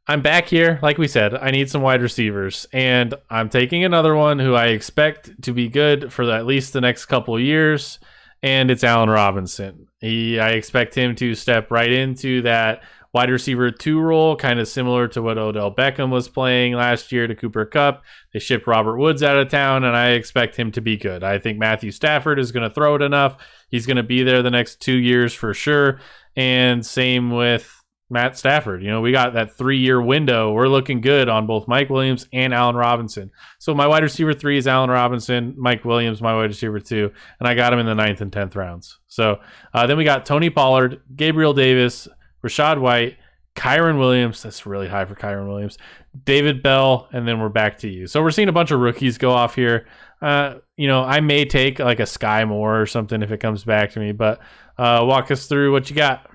I'm back here, like we said. I need some wide receivers, and I'm taking another one who I expect to be good for at least the next couple of years, and it's Allen Robinson. I expect him to step right into that wide receiver 2 role, kind of similar to what Odell Beckham was playing last year to Cooper Kupp. They shipped Robert Woods out of town, and I expect him to be good. I think Matthew Stafford is going to throw it enough. He's going to be there the next 2 years for sure, and same with Matt Stafford. We got that 3-year window. We're looking good on both Mike Williams and Allen Robinson. So my wide receiver 3 is Allen Robinson, Mike Williams, my wide receiver 2, and I got him in the 9th and 10th rounds. So then we got Tony Pollard, Gabriel Davis, Rachaad White, Kyron Williams. That's really high for Kyron Williams. David Bell, and then we're back to you. So we're seeing a bunch of rookies go off here. I may take like a Sky Moore or something if it comes back to me, but walk us through what you got.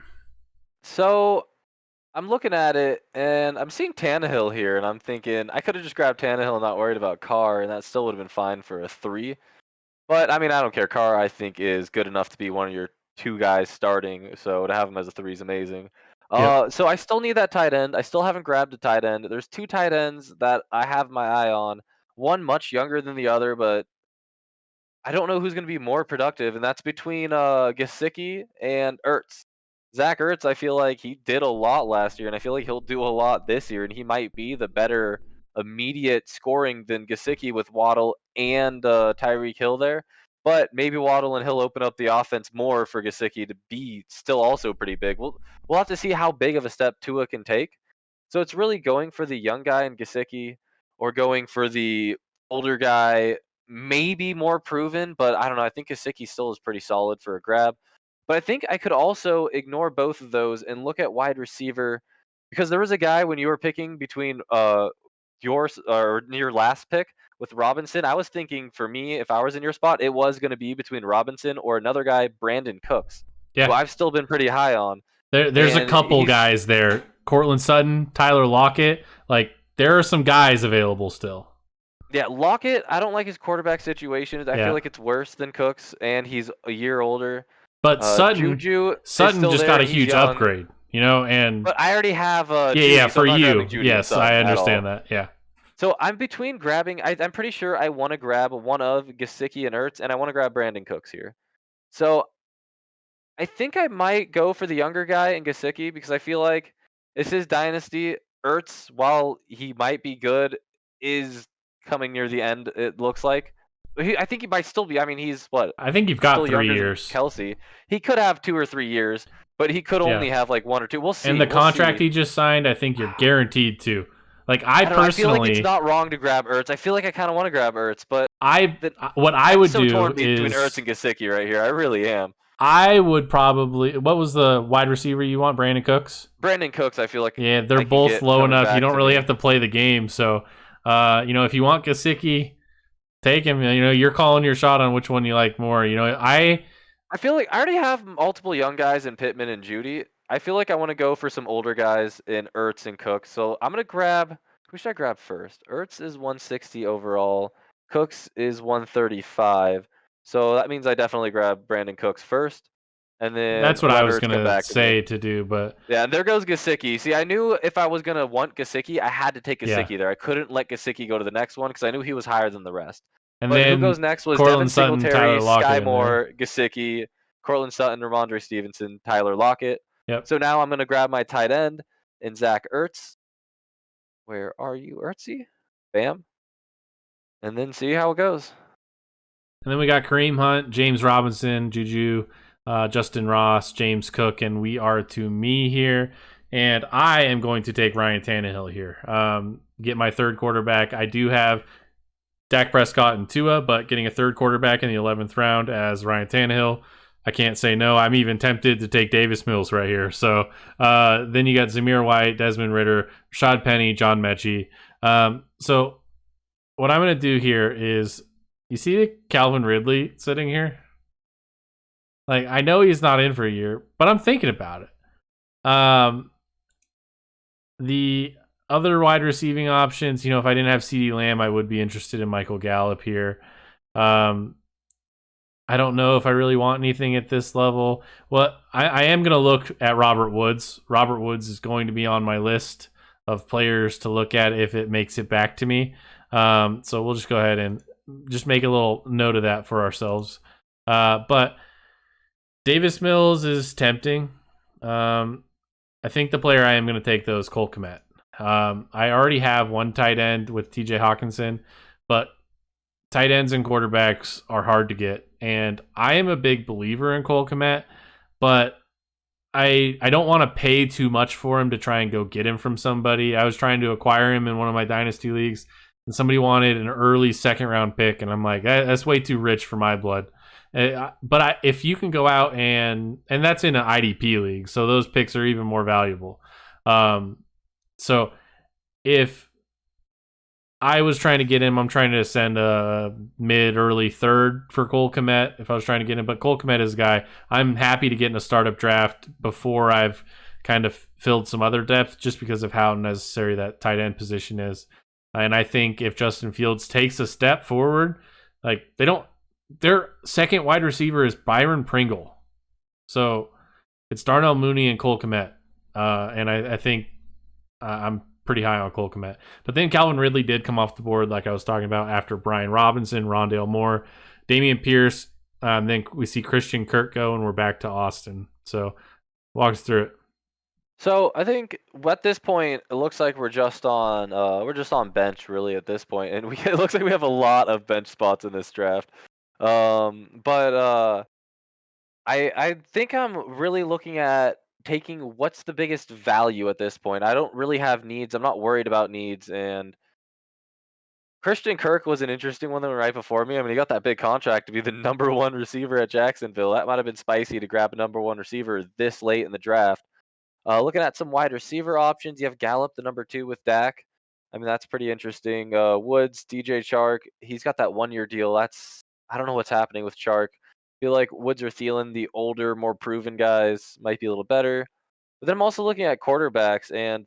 So I'm looking at it, and I'm seeing Tannehill here, and I'm thinking I could have just grabbed Tannehill and not worried about Carr, and that still would have been fine for a 3. But, I mean, I don't care. Carr, I think, is good enough to be one of your 2 guys starting, so to have him as a 3 is amazing. Yep. So I still need that tight end. I still haven't grabbed a tight end. There's 2 tight ends that I have my eye on. One much younger than the other, but I don't know who's going to be more productive, and that's between Gesicki and Ertz. Zach Ertz, I feel like he did a lot last year, and I feel like he'll do a lot this year, and he might be the better immediate scoring than Gesicki with Waddle and Tyreek Hill there. But maybe Waddle and Hill open up the offense more for Gesicki to be still also pretty big. We'll have to see how big of a step Tua can take. So it's really going for the young guy in Gesicki or going for the older guy, maybe more proven, but I don't know. I think Gesicki still is pretty solid for a grab. But I think I could also ignore both of those and look at wide receiver because there was a guy when you were picking between yours or your last pick with Robinson. I was thinking for me, if I was in your spot, it was going to be between Robinson or another guy, Brandon Cooks, who Yeah. I've still been pretty high on. There's a And couple guys there. Cortland Sutton, Tyler Lockett. Like, there are some guys available still. Yeah, Lockett, I don't like his quarterback situation. I feel Yeah. like it's worse than Cooks, and he's a year older. But Juju is Sutton still just there. got a He's huge young. upgrade, and But I already have yeah, Judy, so for I'm not you. grabbing Judy and Yes, I Sutton at all. understand that. Yeah. So I'm between grabbing. I'm pretty sure I want to grab one of Gesicki and Ertz, and I want to grab Brandon Cooks here. So I think I might go for the younger guy in Gesicki because I feel like this is Dynasty. Ertz, while he might be good, is coming near the end, it looks like. I think he might still be. I mean, he's what? I think you've got Still 3 younger than years. Kelsey. He could have 2 or 3 years, but he could Yeah. only have like 1 or 2. We'll And see. the We'll contract see. he just signed, I think you're guaranteed to. Like, I I don't know. I feel like it's personally, not wrong to grab Ertz. I feel like I kind of want to grab Ertz, but what I I'm would so do torn between Ertz is and Gesicki right here. I really am. I would probably. What was the wide receiver you want? Brandon Cooks? Brandon Cooks, I feel like Yeah, they're I can both get low coming enough. You back don't to really me. have to play the game. So, if you want Gesicki, take him. You're calling your shot on which one you like more. I feel like I already have multiple young guys in Pittman and Judy. I feel like I want to go for some older guys in Ertz and Cooks. So I'm gonna grab. Who should I grab first? Ertz is 160 overall. Cooks is 135. So that means I definitely grab Brandon Cooks first, and then that's what I let was Ertz come gonna back to me. say to do, but Yeah, and there goes Gesicki. See, I knew if I was gonna want Gesicki, I had to take yeah. Gesicki there. I couldn't let Gesicki go to the next one because I knew he was higher than the rest. And But who then goes next was Devin Cortland Sutton, Singletary, Tyler Lockett Sky in there. Moore, Gesicki, Cortland Sutton, Ramondre Stevenson, Tyler Lockett. Yep. So now I'm gonna grab my tight end in Zach Ertz. Where are you, Ertzy? Bam. And then see how it goes. And then we got Kareem Hunt, James Robinson, Juju, Justin Ross, James Cook, and we are to me here. And I am going to take Ryan Tannehill here. Get my third quarterback. I do have Dak Prescott and Tua, but getting a third quarterback in the 11th round as Ryan Tannehill, I can't say no. I'm even tempted to take Davis Mills right here. So then you got Zamir White, Desmond Ritter, Rashad Penny, John Mechie. So what I'm going to do here is, you see Calvin Ridley sitting here? Like, I know he's not in for a year, but I'm thinking about it. The other wide receiving options, if I didn't have CeeDee Lamb, I would be interested in Michael Gallup here. I don't know if I really want anything at this level. Well, I am going to look at Robert Woods. Robert Woods is going to be on my list of players to look at if it makes it back to me. So we'll just go ahead and just make a little note of that for ourselves. But Davis Mills is tempting. I think the player I am going to take, though, is Cole Kmet. I already have one tight end with TJ Hawkinson, but tight ends and quarterbacks are hard to get. And I am a big believer in Cole Kmet, but I don't want to pay too much for him to try and go get him from somebody. I was trying to acquire him in one of my dynasty leagues, and somebody wanted an early second-round pick, and I'm like, that's way too rich for my blood. But if you can go out and that's in an IDP league, so those picks are even more valuable. So if I was trying to get him, I'm trying to send a mid-early third for Cole Kmet if I was trying to get him. But Cole Kmet is a guy I'm happy to get in a startup draft before I've kind of filled some other depth, just because of how necessary that tight end position is. And I think if Justin Fields takes a step forward, like their second wide receiver is Byron Pringle. So it's Darnell Mooney and Cole Kmet. And I think I'm pretty high on Cole Kmet. But then Calvin Ridley did come off the board, like I was talking about, after Brian Robinson, Rondale Moore, Dameon Pierce. Then we see Christian Kirk go, and we're back to Austin. So walk us through it. So I think at this point, it looks like we're just on bench really at this point, and it looks like we have a lot of bench spots in this draft. But I think I'm really looking at taking what's the biggest value at this point. I don't really have needs. I'm not worried about needs. And Christian Kirk was an interesting one that went right before me. I mean, he got that big contract to be the number one receiver at Jacksonville. That might have been spicy to grab a number one receiver this late in the draft. Looking at some wide receiver options, you have Gallup, the number 2 with Dak. I mean, that's pretty interesting. Woods, DJ Chark, he's got that 1-year deal. I don't know what's happening with Chark. I feel like Woods or Thielen, the older, more proven guys, might be a little better. But then I'm also looking at quarterbacks, and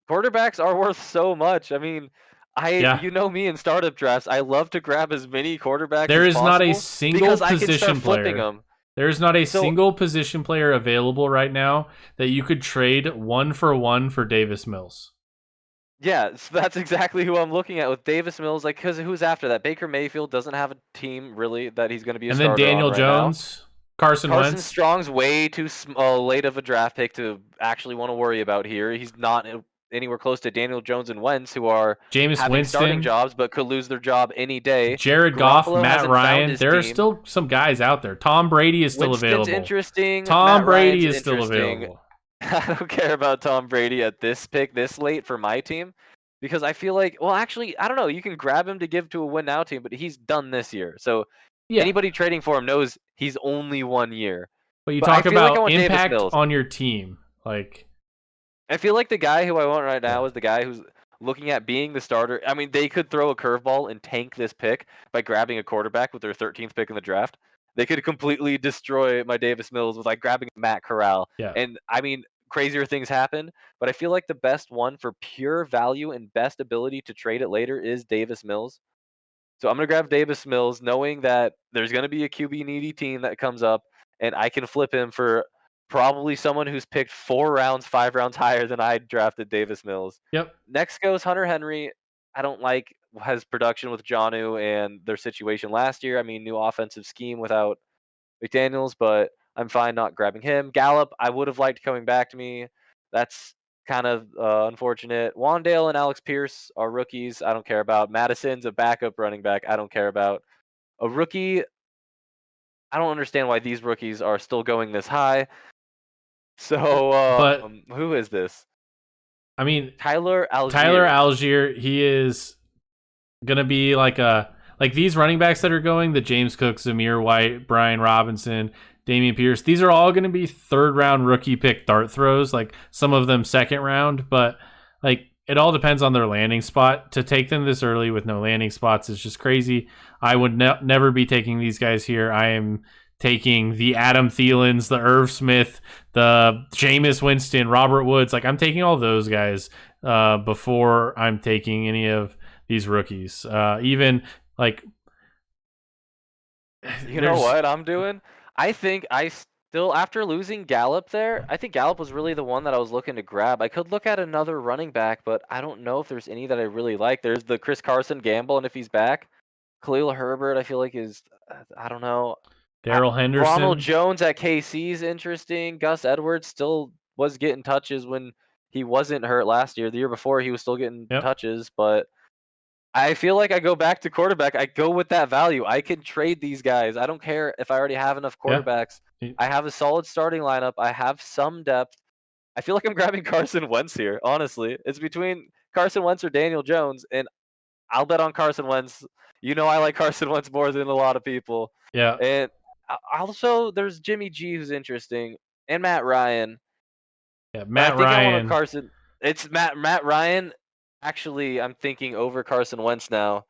quarterbacks are worth so much. I mean, Yeah. you know me in startup drafts, I love to grab as many quarterbacks There as is not a possible single because I can start position flipping player. them. There is not a So single position player available right now that you could trade 1-for-1 for Davis Mills. yeah, so that's exactly who I'm looking at with Davis Mills. Like, because who's after that? Baker Mayfield doesn't have a team really that he's going to be a And then starter on Daniel right now. Jones, Carson Carson Wentz. Strong's way too late of a draft pick to actually want to worry about here. He's not anywhere close to Daniel Jones and Wentz, who are Jameis having starting Winston, jobs but could lose their job any day. Jared Goff, Garoppolo Matt hasn't found Ryan. his There are team. still some guys out there. Tom Brady is still Winston's available. interesting. Tom Matt Brady Ryan's is still interesting. available. I don't care about Tom Brady at this pick this late for my team because I feel like, well, actually, I don't know. You can grab him to give to a win now team, but he's done this year. So Yeah. anybody trading for him knows he's only 1 year. But you But I talk feel like I about want Davis impact Mills. on your team. Like, I feel like the guy who I want right now Yeah. is the guy who's looking at being the starter. I mean, they could throw a curveball and tank this pick by grabbing a quarterback with their 13th pick in the draft. They could completely destroy my Davis Mills with like grabbing Matt Corral. Yeah. And I mean, crazier things happen, but I feel like the best one for pure value and best ability to trade it later is Davis Mills. So I'm going to grab Davis Mills knowing that there's going to be a QB needy team that comes up and I can flip him for probably someone who's picked 4 rounds, 5 rounds higher than I drafted Davis Mills. Yep. Next goes Hunter Henry. I don't like his production with Jonnu and their situation last year. I mean, new offensive scheme without McDaniels, but I'm fine not grabbing him. Gallup, I would have liked coming back to me. That's kind of unfortunate. Wandale and Alex Pierce are rookies. I don't care about. Madison's a backup running back. I don't care about. A rookie, I don't understand why these rookies are still going this high. So, But who is this? I mean, Tyler Algier. Tyler Algier, he is gonna be like these running backs that are going, the James Cook, Zamir White, Brian Robinson, Dameon Pierce. These are all gonna be 3rd-round rookie pick dart throws. Like some of them 2nd round, but like it all depends on their landing spot. To take them this early with no landing spots is just crazy. I would never be taking these guys here. I am taking the Adam Thielens, the Irv Smith, the Jameis Winston, Robert Woods. Like I'm taking all those guys before I'm taking any of these rookies. Even like, you know what I'm doing? I think I still, after losing Gallup there, I think Gallup was really the one that I was looking to grab. I could look at another running back, but I don't know if there's any that I really like. There's the Chris Carson gamble, and if he's back, Khalil Herbert, I feel like is, I don't know. Daryl Ronald Henderson. Jones at KC is interesting. Gus Edwards still was getting touches when he wasn't hurt last year. The year before, he was still getting Yep. touches, but I feel like I go back to quarterback. I go with that value. I can trade these guys. I don't care if I already have enough Yeah. quarterbacks. I have a solid starting lineup. I have some depth. I feel like I'm grabbing Carson Wentz here, honestly. It's between Carson Wentz or Daniel Jones, and I'll bet on Carson Wentz. You know I like Carson Wentz more than a lot of people. Yeah. And also, there's Jimmy G, who's interesting, and Matt Ryan. Yeah. But I Matt think I want a Ryan. Carson. It's Matt Ryan. Actually, I'm thinking over Carson Wentz now.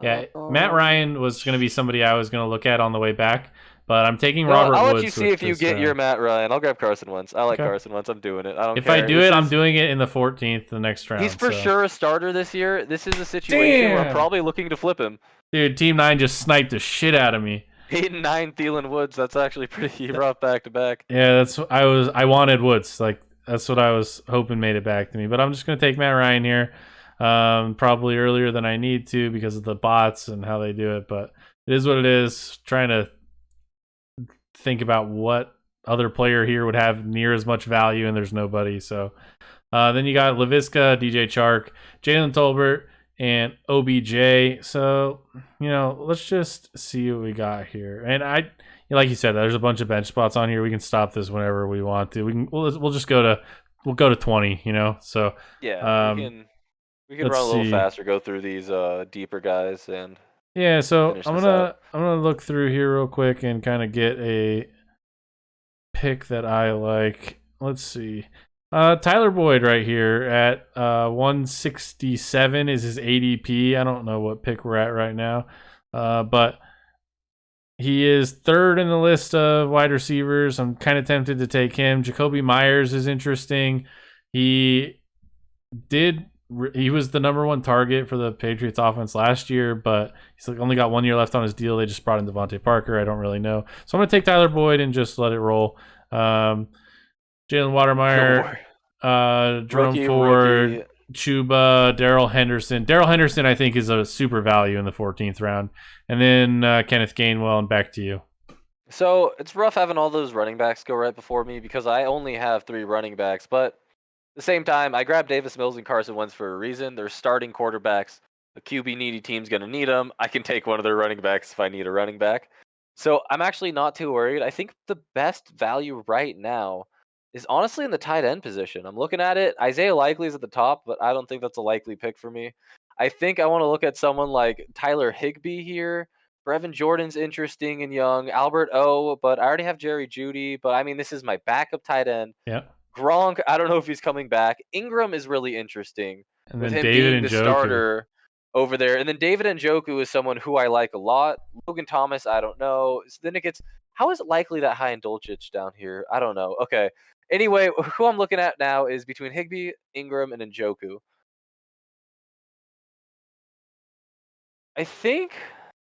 Yeah, Matt Ryan was going to be somebody I was going to look at on the way back, but I'm taking No, Robert I'll let you Woods see with if you this. get your Matt Ryan. I'll grab Carson Wentz. I like Okay. Carson Wentz. I'm doing it. I don't If care. I do it, I'm doing it in the 14th, the next round. He's for so. sure a starter this year. This is a situation where I'm probably looking to flip him. Dude, Team 9 just sniped the shit out of me. 8 and 9 Thielen Woods. That's actually pretty rough back to back. Yeah, I wanted Woods. Like that's what I was hoping made it back to me. But I'm just gonna take Matt Ryan here. Probably earlier than I need to because of the bots and how they do it, but it is what it is. Trying to think about what other player here would have near as much value, and there's nobody. So then you got LaVisca, DJ Chark, Jalen Tolbert, and OBJ. So, let's just see what we got here. And like you said, there's a bunch of bench spots on here. We can stop this whenever we want to. We'll just go to 20. So yeah, we can run a little faster, go through these deeper guys, and yeah. So I'm gonna look through here real quick and kind of get a pick that I like. Let's see. Tyler Boyd right here at 167 is his ADP. I don't know what pick we're at right now, but he is third in the list of wide receivers. I'm kind of tempted to take him. Jacoby Myers is interesting. He was the number one target for the Patriots offense last year, but he's only got 1 year left on his deal. They just brought in Devontae Parker. I don't really know. So I'm going to take Tyler Boyd and just let it roll. Jalen Watermeyer, Jerome Ford, rookie. Chuba, Darrell Henderson. Darrell Henderson, I think, is a super value in the 14th round. And then Kenneth Gainwell, and back to you. So it's rough having all those running backs go right before me because I only have 3 running backs. But at the same time, I grabbed Davis Mills and Carson Wentz for a reason. They're starting quarterbacks. A QB needy team's going to need them. I can take one of their running backs if I need a running back. So I'm actually not too worried. I think the best value right now is honestly in the tight end position. I'm looking at it. Isaiah Likely is at the top, but I don't think that's a likely pick for me. I think I want to look at someone like Tyler Higbee here. Brevin Jordan's interesting and young. Albert O, but I already have Jerry Jeudy. But I mean, this is my backup tight end. Yeah. Gronk, I don't know if he's coming back. Ingram is really interesting. And with then him David being the Njoku. starter over there. And then David Njoku is someone who I like a lot. Logan Thomas, I don't know. So then it gets, how is it likely that high in Dulcich down here? I don't know. Okay. Anyway, who I'm looking at now is between Higbee, Ingram, and Njoku. I think,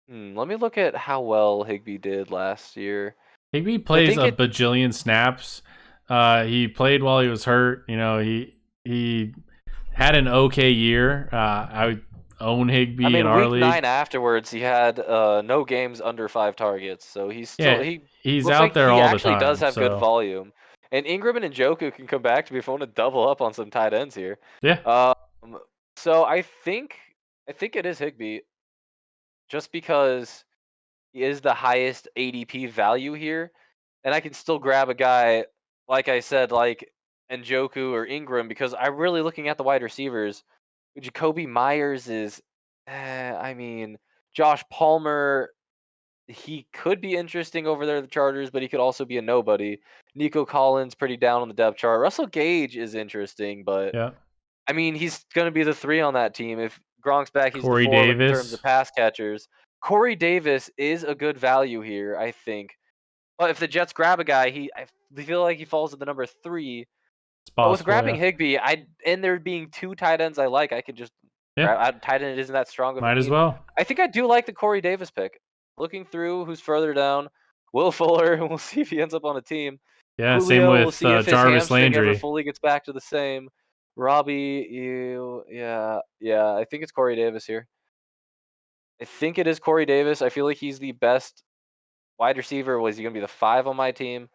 let me look at how well Higbee did last year. Higbee plays a bajillion snaps. He played while he was hurt. He had an okay year. I would own Higbee in our league. Week 9 afterwards, he had no games under 5 targets. So he's still he's out there all the time. He actually does have good volume. And Ingram and Njoku can come back to me if I want to double up on some tight ends here. Yeah. So I think it is Higbee, just because he is the highest ADP value here, and I can still grab a guy, like I said, like Njoku or Ingram, because I'm really looking at the wide receivers. Jacoby Myers is, Josh Palmer, he could be interesting over there at the Chargers, but he could also be a nobody. Nico Collins, pretty down on the depth chart. Russell Gage is interesting, but yeah. he's going to be the 3 on that team. If Gronk's back, he's Corey the 4 Davis. in terms of pass catchers. Corey Davis is a good value here, I think. But if the Jets grab a guy, I feel like he falls at the number 3. It's But with possible, grabbing yeah. Higbee, and there being 2 tight ends I like, I could just Yeah, grab. Tight end isn't that strong of a might as need. well. I think I do like the Corey Davis pick. Looking through who's further down, Will Fuller. We'll see if he ends up on a team. Yeah, same Julio, we'll with see if his Jarvis hamstring ever Landry. fully gets back to the same. Robbie, yeah. I think it's Corey Davis here. I think it is Corey Davis. I feel like he's the best wide receiver. Was he going to be the 5 on my team?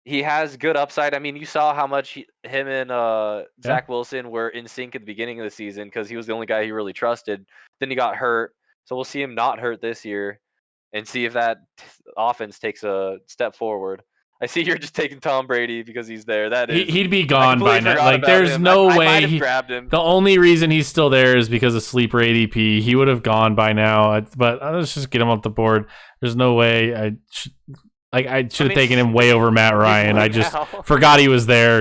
He has good upside. I mean, you saw how much him and Yeah. Zach Wilson were in sync at the beginning of the season because he was the only guy he really trusted. Then he got hurt. So we'll see him not hurt this year and see if that offense takes a step forward. I see you're just taking Tom Brady because he's there. He'd be I gone by completely now. forgot Like, about there's him. no I might way have grabbed him. the only reason he's still there is because of sleeper ADP. He would have gone by now, but let's just get him off the board. There's no way I should have taken him way over Matt Ryan. I just forgot he was there,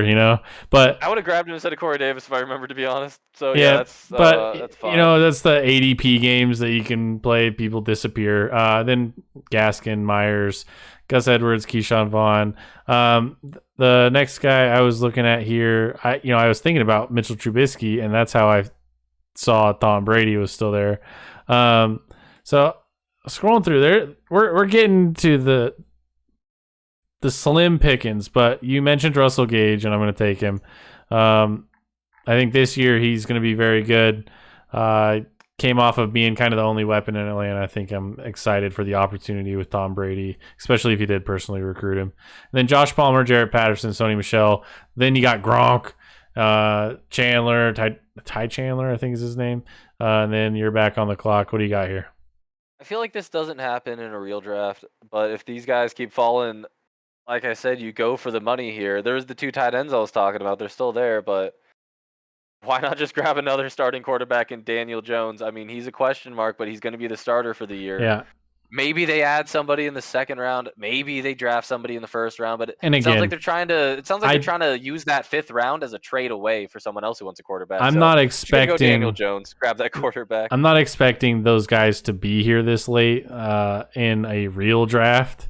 But I would have grabbed him instead of Corey Davis if I remember, to be honest. So yeah, that's but fine. that's the ADP games that you can play. People disappear. Then Gaskin, Myers, Gus Edwards, Keyshawn Vaughn. The next guy I was looking at here, I was thinking about Mitchell Trubisky, and that's how I saw Tom Brady was still there. So scrolling through there, we're getting to the slim pickings, but you mentioned Russell Gage, and I'm going to take him. I think this year he's going to be very good. Came off of being kind of the only weapon in Atlanta. I think I'm excited for the opportunity with Tom Brady, especially if he did personally recruit him. And then Josh Palmer, Jarrett Patterson, Sony Michel. Then you got Gronk, Chandler, Ty Chandler, I think is his name. And then you're back on the clock. What do you got here? I feel like this doesn't happen in a real draft, but if these guys keep falling, like I said, you go for the money here. There's the 2 tight ends I was talking about. They're still there, but why not just grab another starting quarterback in Daniel Jones? I mean, he's a question mark, but he's going to be the starter for the year. Yeah. Maybe they add somebody in the second round. Maybe they draft somebody in the first round. But And it sounds like again, they're trying to. It sounds like they're trying to use that 5th round as a trade away for someone else who wants a quarterback. I'm so not just gonna go Daniel expecting Jones, grab that quarterback. I'm not expecting those guys to be here this late in a real draft.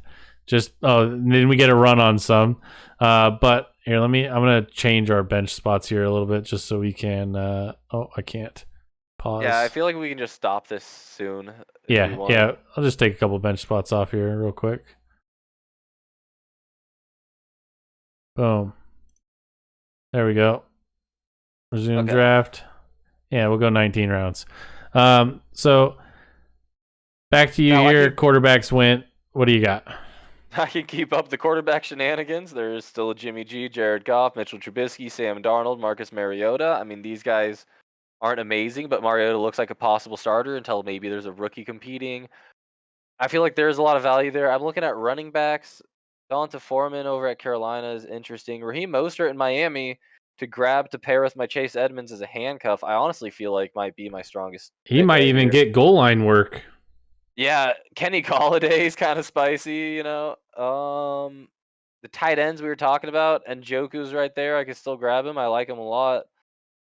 Then we get a run on some. But here, I'm gonna change our bench spots here a little bit just so we can. I can't pause. Yeah, I feel like we can just stop this soon. Yeah. I'll just take a couple bench spots off here real quick. Boom. There we go. Resume draft. Yeah, we'll go 19 rounds. So back to you here. Quarterbacks went. What do you got? I can keep up the quarterback shenanigans. There's still a Jimmy G, Jared Goff, Mitchell Trubisky, Sam Darnold, Marcus Mariota. I mean, these guys aren't amazing, but Mariota looks like a possible starter until maybe there's a rookie competing. I feel like there's a lot of value there. I'm looking at running backs. Donta Foreman over at Carolina is interesting. Raheem Mostert in Miami to grab to pair with my Chase Edmonds as a handcuff, I honestly feel like might be my strongest. He might even get goal line work. Yeah, Kenny Golladay is kind of spicy, The tight ends we were talking about, and Njoku's right there. I could still grab him. I like him a lot.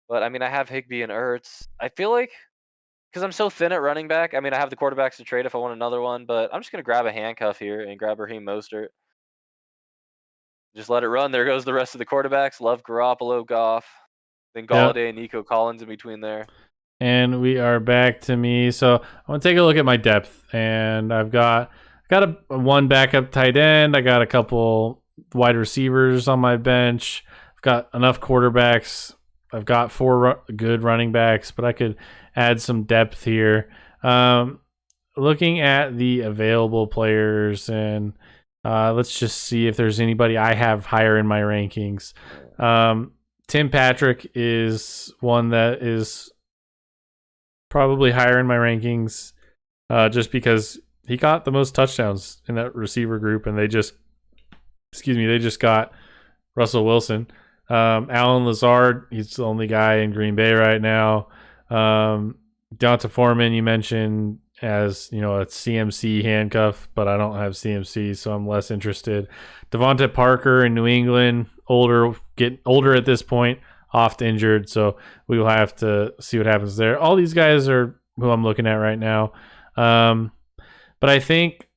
But, I mean, I have Higbee and Ertz. I feel like, because I'm so thin at running back, I mean, I have the quarterbacks to trade if I want another one, but I'm just going to grab a handcuff here and grab Raheem Mostert. Just let it run. There goes the rest of the quarterbacks. Love Garoppolo, Goff, then Golladay and Nico Collins in between there. And we are back to me. So I'm going to take a look at my depth. And I've got a one backup tight end. I got a couple wide receivers on my bench. I've got enough quarterbacks. I've got 4 good running backs, but I could add some depth here. Looking at the available players, and let's just see if there's anybody I have higher in my rankings. Tim Patrick is one that is probably higher in my rankings just because he got the most touchdowns in that receiver group, and they just got Russell Wilson. Alan Lazard, he's the only guy in Green Bay right now. Donta Foreman, you mentioned as, a CMC handcuff, but I don't have CMC, so I'm less interested. Devontae Parker in New England, get older at this point, oft injured, so we will have to see what happens there. All these guys are who I'm looking at right now. But I think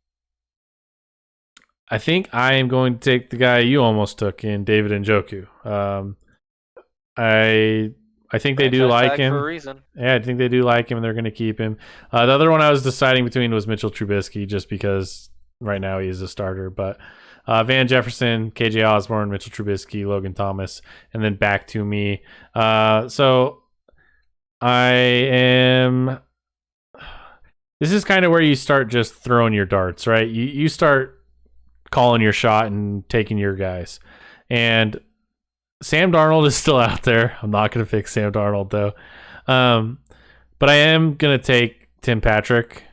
I am going to take the guy you almost took in David Njoku. I think they do like him. For a reason. Yeah, I think they do like him, and they're going to keep him. The other one I was deciding between was Mitchell Trubisky, just because right now he is a starter. But Van Jefferson, KJ Osborne, Mitchell Trubisky, Logan Thomas, and then back to me. So I am. This is kind of where you start just throwing your darts, right? You start calling your shot and taking your guys. And Sam Darnold is still out there. I'm not going to fix Sam Darnold, though. But I am going to take Tim Patrick.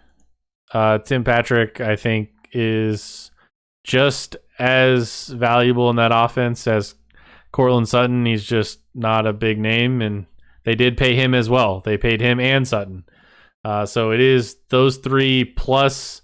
Tim Patrick, I think, is just as valuable in that offense as Courtland Sutton. He's just not a big name, and they did pay him as well. They paid him and Sutton. So it is those three plus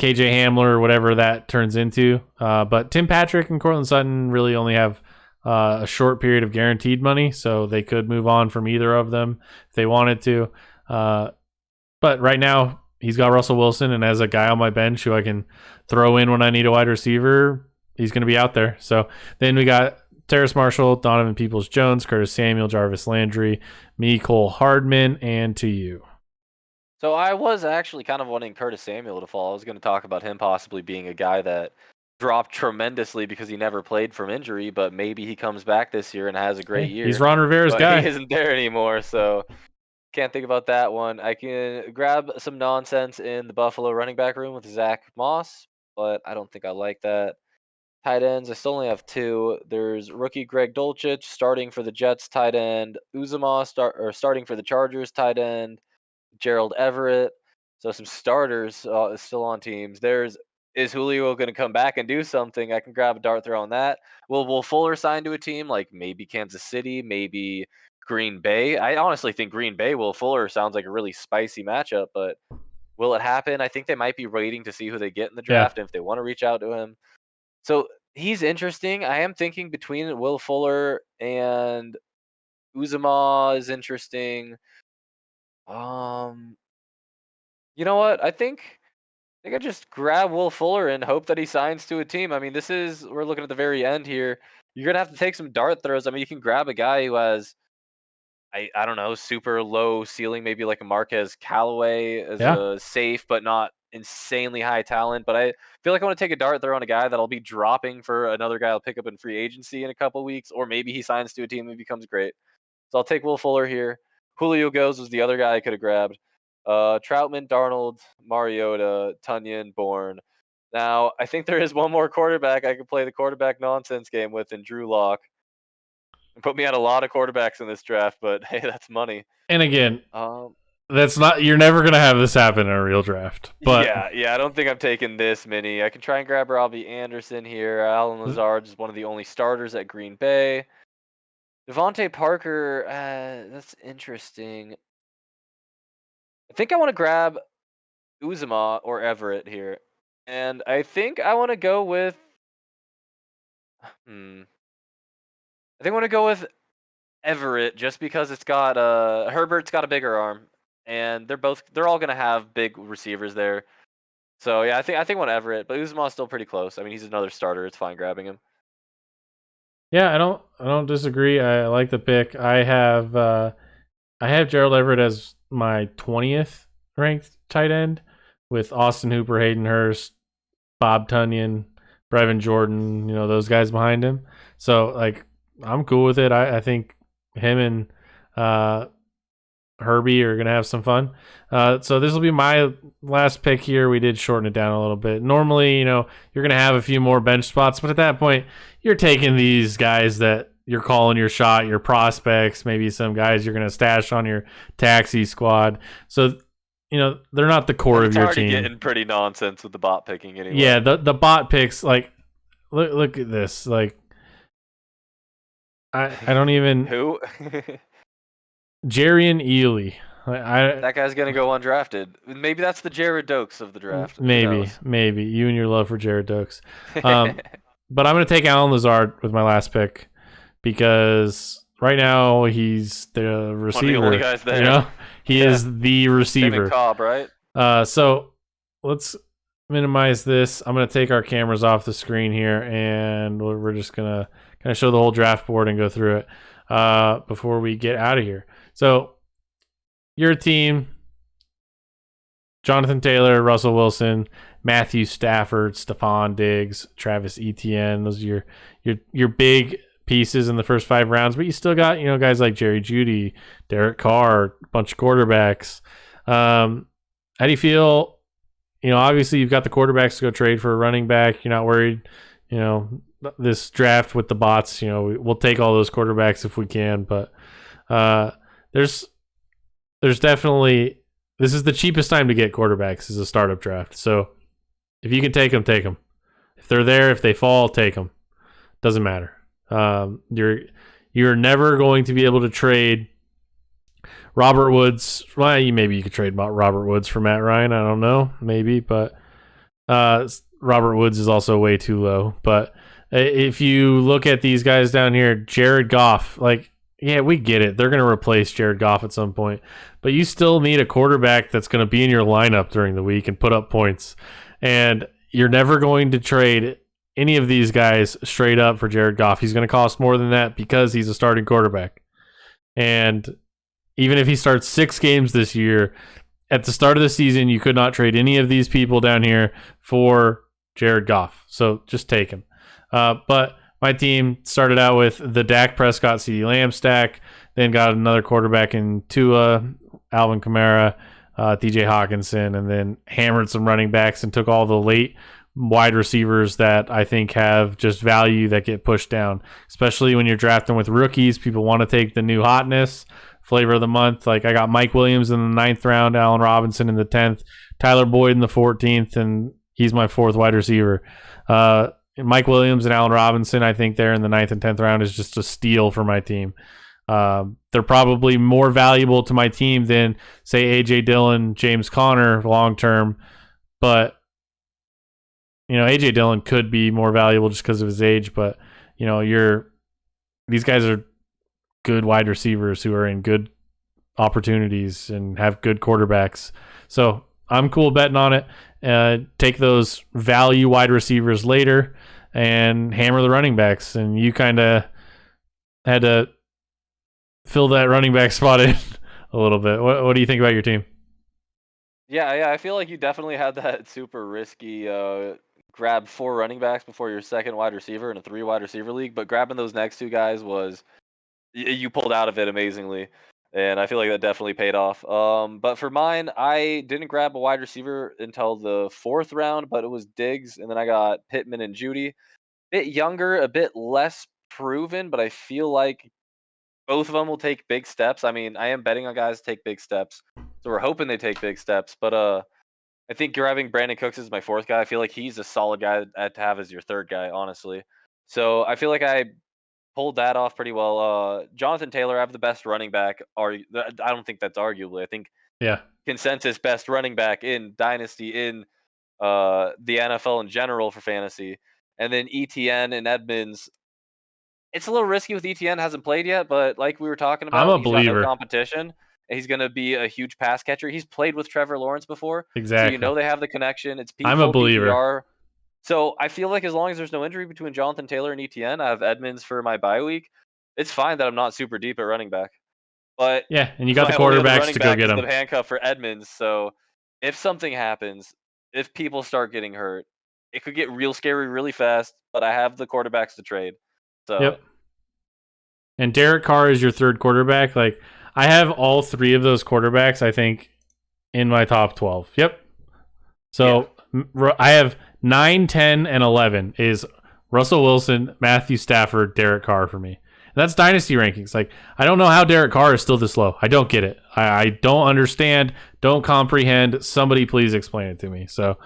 KJ Hamler, whatever that turns into. But Tim Patrick and Courtland Sutton really only have a short period of guaranteed money, so they could move on from either of them if they wanted to. But right now, he's got Russell Wilson, and as a guy on my bench who I can throw in when I need a wide receiver, he's going to be out there. So then we got Terrace Marshall, Donovan Peoples-Jones, Curtis Samuel, Jarvis Landry, Mecole Hardman, and to you. So I was actually kind of wanting Curtis Samuel to fall. I was going to talk about him possibly being a guy that dropped tremendously because he never played from injury, but maybe he comes back this year and has a great year. He's Ron Rivera's guy. He isn't there anymore, so can't think about that one. I can grab some nonsense in the Buffalo running back room with Zach Moss, but I don't think I like that. Tight ends, I still only have two. There's rookie Greg Dulcich starting for the Jets tight end, Uzomah starting for the Chargers tight end, Gerald Everett. So some starters still on teams. Is Julio going to come back and do something? I can grab a dart throw on that. Will Fuller sign to a team like maybe Kansas City, maybe Green Bay? I honestly think Green Bay, Will Fuller sounds like a really spicy matchup, but will it happen? I think they might be waiting to see who they get in the draft and if they want to reach out to him. So he's interesting. I am thinking between Will Fuller and Uzomah is interesting. You know what? I think I just grab Will Fuller and hope that he signs to a team. I mean, we're looking at the very end here. You're gonna have to take some dart throws. I mean, you can grab a guy who has I don't know, super low ceiling, maybe like a Marquez Callaway as a safe but not insanely high talent. But I feel like I want to take a dart throw on a guy that'll be dropping for another guy I'll pick up in free agency in a couple weeks, or maybe he signs to a team and becomes great. So I'll take Will Fuller here. Julio goes was the other guy I could have grabbed. Troutman, Darnold, Mariota, Tunyon, Bourne. Now, I think there is one more quarterback I could play the quarterback nonsense game with in Drew Lock. And put me on a lot of quarterbacks in this draft, but hey, that's money. And again, that's not. You're never gonna have this happen in a real draft. But yeah, I don't think I'm taking this many. I can try and grab Robbie Anderson here. Alan Lazard is one of the only starters at Green Bay. Devontae Parker, that's interesting. I think I want to grab Uzomah or Everett here. And I think I want to go with I think I want to go with Everett just because it's got Herbert's got a bigger arm and they're all going to have big receivers there. So yeah, I think I want Everett, but Uzomah's still pretty close. I mean, he's another starter. It's fine grabbing him. Yeah, I don't disagree. I like the pick. I have Gerald Everett as my 20th ranked tight end with Austin Hooper, Hayden Hurst, Bob Tunyon, Brevin Jordan, those guys behind him. So like I'm cool with it. I think him and Herbie are gonna have some fun. So this will be my last pick here. We did shorten it down a little bit. Normally, you're gonna have a few more bench spots, but at that point, you're taking these guys that you're calling your shot, your prospects, maybe some guys you're gonna stash on your taxi squad. So they're not the core of your team. It's already getting pretty nonsense with the bot picking anyway. Yeah, the bot picks, like look at this. Like I don't even who Jarian Ely. That guy's gonna go undrafted. Maybe that's the Jared Dokes of the draft. Maybe you and your love for Jared Dokes. But I'm gonna take Alan Lazard with my last pick because right now he's the receiver. One of the only guys there. He is the receiver. Cobb, right? So let's minimize this. I'm going to take our cameras off the screen here, and we're just going to kind of show the whole draft board and go through it before we get out of here. So your team, Jonathan Taylor, Russell Wilson, Matthew Stafford, Stephon Diggs, Travis Etienne. Those are your big pieces in the first 5 rounds, but you still got, guys like Jerry Jeudy, Derek Carr, a bunch of quarterbacks. How do you feel? Obviously you've got the quarterbacks to go trade for a running back. You're not worried, this draft with the bots, we'll take all those quarterbacks if we can, but there's definitely, this is the cheapest time to get quarterbacks is a startup draft. So if you can take them, take them. If they're there, if they fall, take them. Doesn't matter. You're never going to be able to trade Robert Woods. Well, maybe you could trade Robert Woods for Matt Ryan. I don't know, maybe, but Robert Woods is also way too low. But if you look at these guys down here, Jared Goff, yeah, we get it. They're going to replace Jared Goff at some point, but you still need a quarterback that's going to be in your lineup during the week and put up points. And you're never going to trade any of these guys straight up for Jared Goff. He's going to cost more than that because he's a starting quarterback. And even if he starts 6 games this year, at the start of the season, you could not trade any of these people down here for Jared Goff. So just take him. But my team started out with the Dak Prescott, CeeDee Lamb stack, then got another quarterback in Tua, Alvin Kamara, TJ Hawkinson, and then hammered some running backs and took all the late wide receivers that I think have just value that get pushed down, especially when you're drafting with rookies. People want to take the new hotness, flavor of the month. I got Mike Williams in the 9th round, Allen Robinson in the 10th, Tyler Boyd in the 14th, and he's my 4th wide receiver. Mike Williams and Allen Robinson, I think they're in the 9th and 10th round is just a steal for my team. They're probably more valuable to my team than, say, A.J. Dillon, James Conner long-term. But, A.J. Dillon could be more valuable just because of his age. But, these guys are good wide receivers who are in good opportunities and have good quarterbacks. So I'm cool betting on it. Take those value wide receivers later and hammer the running backs. And you kind of had to fill that running back spot in a little bit. What do you think about your team? Yeah, I feel like you definitely had that super risky grab 4 running backs before your 2nd wide receiver in a 3 wide receiver league. But grabbing those next 2 guys was, you pulled out of it amazingly. And I feel like that definitely paid off. But for mine, I didn't grab a wide receiver until the 4th round, but it was Diggs. And then I got Pittman and Jeudy. Bit younger, a bit less proven, but I feel like both of them will take big steps. I mean, I am betting on guys to take big steps. So we're hoping they take big steps. But I think grabbing Brandon Cooks is my 4th guy. I feel like he's a solid guy to have as your 3rd guy, honestly. So I feel like I pulled that off pretty well. Jonathan Taylor, I have the best running back. I don't think that's arguably. I think consensus best running back in Dynasty, in the NFL in general for fantasy. And then Etienne and Edmonds. It's a little risky with Etienne, hasn't played yet, but like we were talking about, I'm a he's believer. got no competition. He's going to be a huge pass catcher. He's played with Trevor Lawrence before. Exactly. So they have the connection. It's I'm a believer. PPR. So I feel like as long as there's no injury between Jonathan Taylor and Etienne, I have Edmonds for my bye week. It's fine that I'm not super deep at running back. But yeah, and you got the quarterbacks to go get them. The handcuff for Edmonds. So if something happens, if people start getting hurt, it could get real scary really fast. But I have the quarterbacks to trade. So. Yep. And Derek Carr is your 3rd quarterback. I have all 3 of those quarterbacks, I think, in my top 12. Yep. So I have 9, 10, and 11 is Russell Wilson, Matthew Stafford, Derek Carr for me. And that's dynasty rankings. I don't know how Derek Carr is still this low. I don't get it. I don't understand. Don't comprehend. Somebody please explain it to me. So,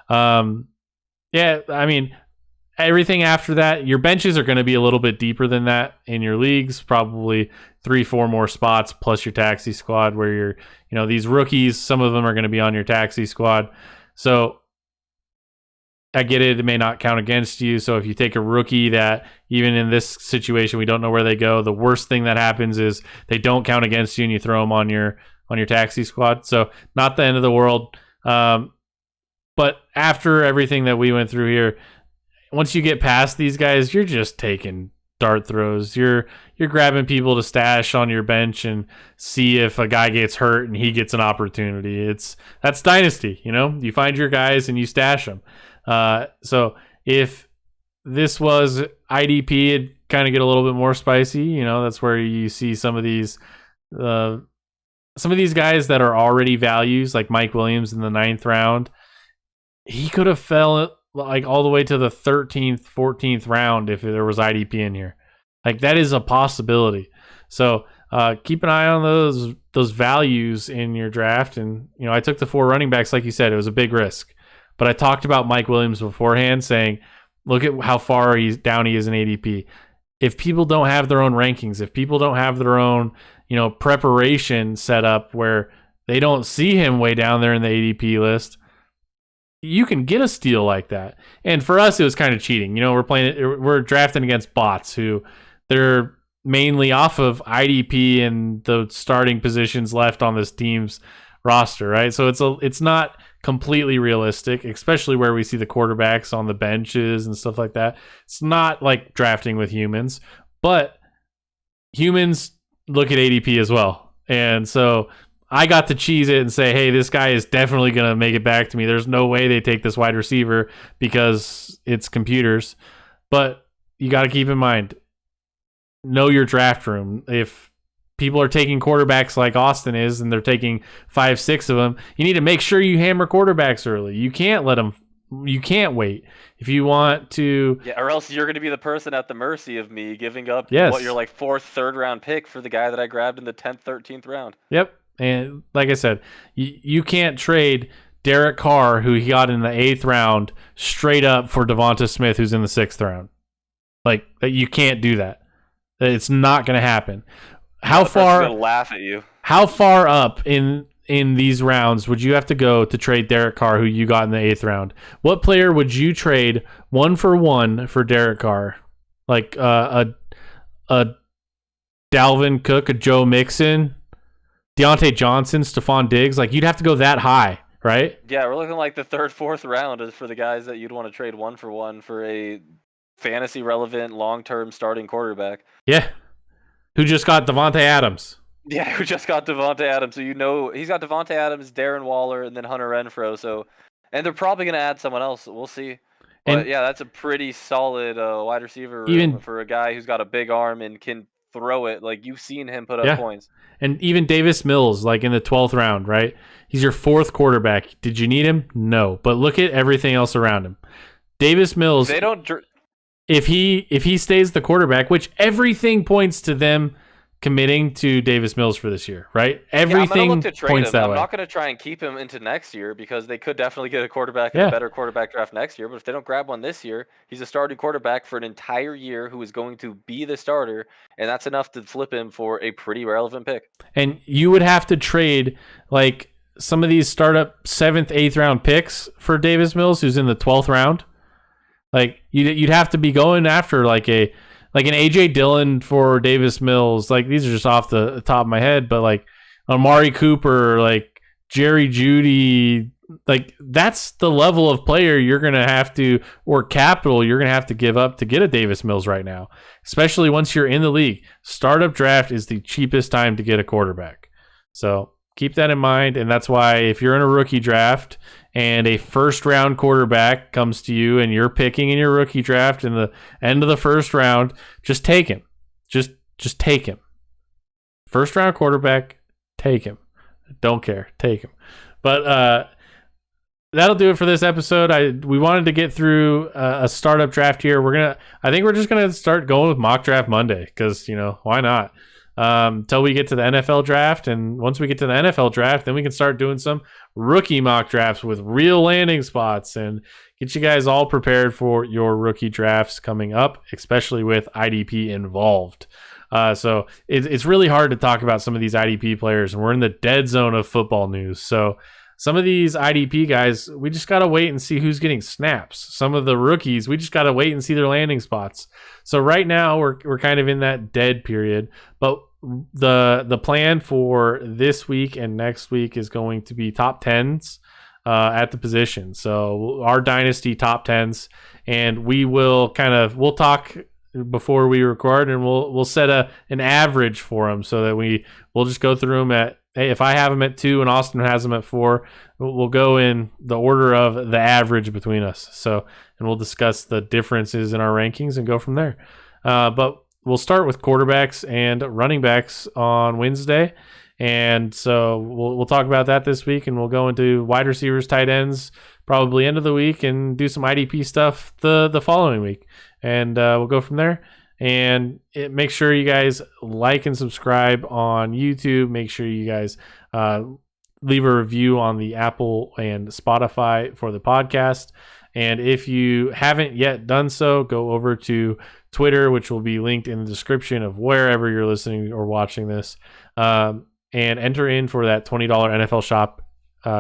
yeah, I mean, everything after that, your benches are going to be a little bit deeper than that in your leagues, probably 3-4 more spots plus your taxi squad where you're, these rookies, some of them are going to be on your taxi squad. So I get it. It may not count against you. So if you take a rookie that even in this situation, we don't know where they go, the worst thing that happens is they don't count against you and you throw them on your taxi squad. So not the end of the world. But after everything that we went through here, once you get past these guys, you're just taking dart throws. You're grabbing people to stash on your bench and see if a guy gets hurt and he gets an opportunity. That's Dynasty, You find your guys and you stash them. So if this was IDP, it'd kind of get a little bit more spicy. That's where you see some of these guys that are already values, like Mike Williams in the 9th round. He could have fell like all the way to the 13th, 14th round if there was IDP in here. Like that is a possibility. So keep an eye on those values in your draft. And I took the 4 running backs, like you said, it was a big risk. But I talked about Mike Williams beforehand, saying, look at how far he's down he is in ADP. If people don't have their own rankings, if people don't have their own preparation set up where they don't see him way down there in the ADP list, you can get a steal like that. And for us, it was kind of cheating. We're drafting against bots who they're mainly off of IDP and the starting positions left on this team's roster, right? So it's not completely realistic, especially where we see the quarterbacks on the benches and stuff like that. It's not like drafting with humans, but humans look at ADP as well. And so I got to cheese it and say, hey, this guy is definitely going to make it back to me. There's no way they take this wide receiver because it's computers. But you got to keep in mind, know your draft room. If people are taking quarterbacks like Austin is and they're taking 5, 6 of them, you need to make sure you hammer quarterbacks early. You can't wait. If you want to... Yeah, or else you're going to be the person at the mercy of me giving up what your 4th, 3rd round pick for the guy that I grabbed in the 10th, 13th round. Yep. And like I said, you can't trade Derek Carr, who he got in the 8th round, straight up for Devonta Smith, who's in the 6th round. Like, you can't do that. It's not going to happen. How far? Gonna laugh at you. How far up in these rounds would you have to go to trade Derek Carr, who you got in the 8th round? What player would you trade 1-for-1 for Derek Carr? Like a Dalvin Cook, a Joe Mixon, Deontay Johnson, Stephon Diggs? Like, you'd have to go that high, right? Yeah, we're looking like the 3rd, 4th round is for the guys that you'd want to trade 1-for-1 for a fantasy relevant long-term starting quarterback. Yeah. Who just got Devontae Adams. Yeah, who just got Devontae Adams. So he's got Devontae Adams, Darren Waller, and then Hunter Renfrow. And they're probably going to add someone else. We'll see. But yeah, that's a pretty solid wide receiver room for a guy who's got a big arm and can throw it. Like, you've seen him put up points. And even Davis Mills, like in the 12th round, right? He's your 4th quarterback. Did you need him? No. But look at everything else around him. Davis Mills, if he stays the quarterback, which everything points to them committing to Davis Mills for this year, right? Everything points that way. I'm not going to try and keep him into next year because they could definitely get a quarterback in a better quarterback draft next year. But if they don't grab one this year, he's a starting quarterback for an entire year who is going to be the starter, and that's enough to flip him for a pretty relevant pick. And you would have to trade like some of these startup 7th, 8th round picks for Davis Mills, who's in the 12th round. Like you'd have to be going after like an AJ Dillon for Davis Mills. Like, these are just off the top of my head, but like Amari Cooper, like Jerry Jeudy, like that's the level of player you're going to have to, or capital you're going to have to give up to get a Davis Mills right now, especially once you're in the league. Startup draft is the cheapest time to get a quarterback. So keep that in mind. And that's why if you're in a rookie draft and a 1st round quarterback comes to you and you're picking in your rookie draft in the end of the 1st round, just take him. Just take him. 1st round quarterback, take him. Don't care. Take him. But that'll do it for this episode. We wanted to get through a startup draft here. I think we're just gonna start going with mock draft Monday because why not? Till we get to the NFL draft, and once we get to the NFL draft, then we can start doing some rookie mock drafts with real landing spots and get you guys all prepared for your rookie drafts coming up, especially with IDP involved. So it's really hard to talk about some of these IDP players, and we're in the dead zone of football news. So some of these IDP guys, we just got to wait and see who's getting snaps. Some of the rookies, we just got to wait and see their landing spots. So right now we're kind of in that dead period, but the plan for this week and next week is going to be top 10s. at the position. So our Dynasty top 10s, and we'll talk before we record, and we'll set an average for them so that we'll just go through them at, hey, if I have them at 2 and Austin has them at 4, we'll go in the order of the average between us. So, and we'll discuss the differences in our rankings and go from there. But we'll start with quarterbacks and running backs on Wednesday. And so we'll talk about that this week, and we'll go into wide receivers, tight ends, probably end of the week, and do some IDP stuff the following week. And we'll go from there. And make sure you guys like and subscribe on YouTube. Make sure you guys leave a review on the Apple and Spotify for the podcast. And if you haven't yet done so, go over to Twitter, which will be linked in the description of wherever you're listening or watching this, and enter in for that $20 NFL Shop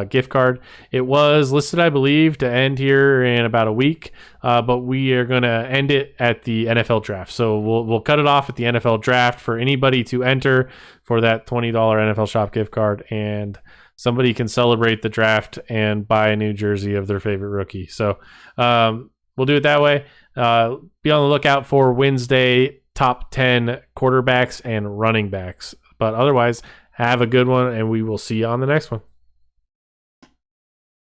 gift card. It was listed, I believe, to end here in about a week, but we are going to end it at the NFL draft. So we'll cut it off at the NFL draft for anybody to enter for that $20 NFL Shop gift card, and somebody can celebrate the draft and buy a new jersey of their favorite rookie. So we'll do it that way. Be on the lookout for Wednesday top 10 quarterbacks and running backs. But otherwise, have a good one, and we will see you on the next one.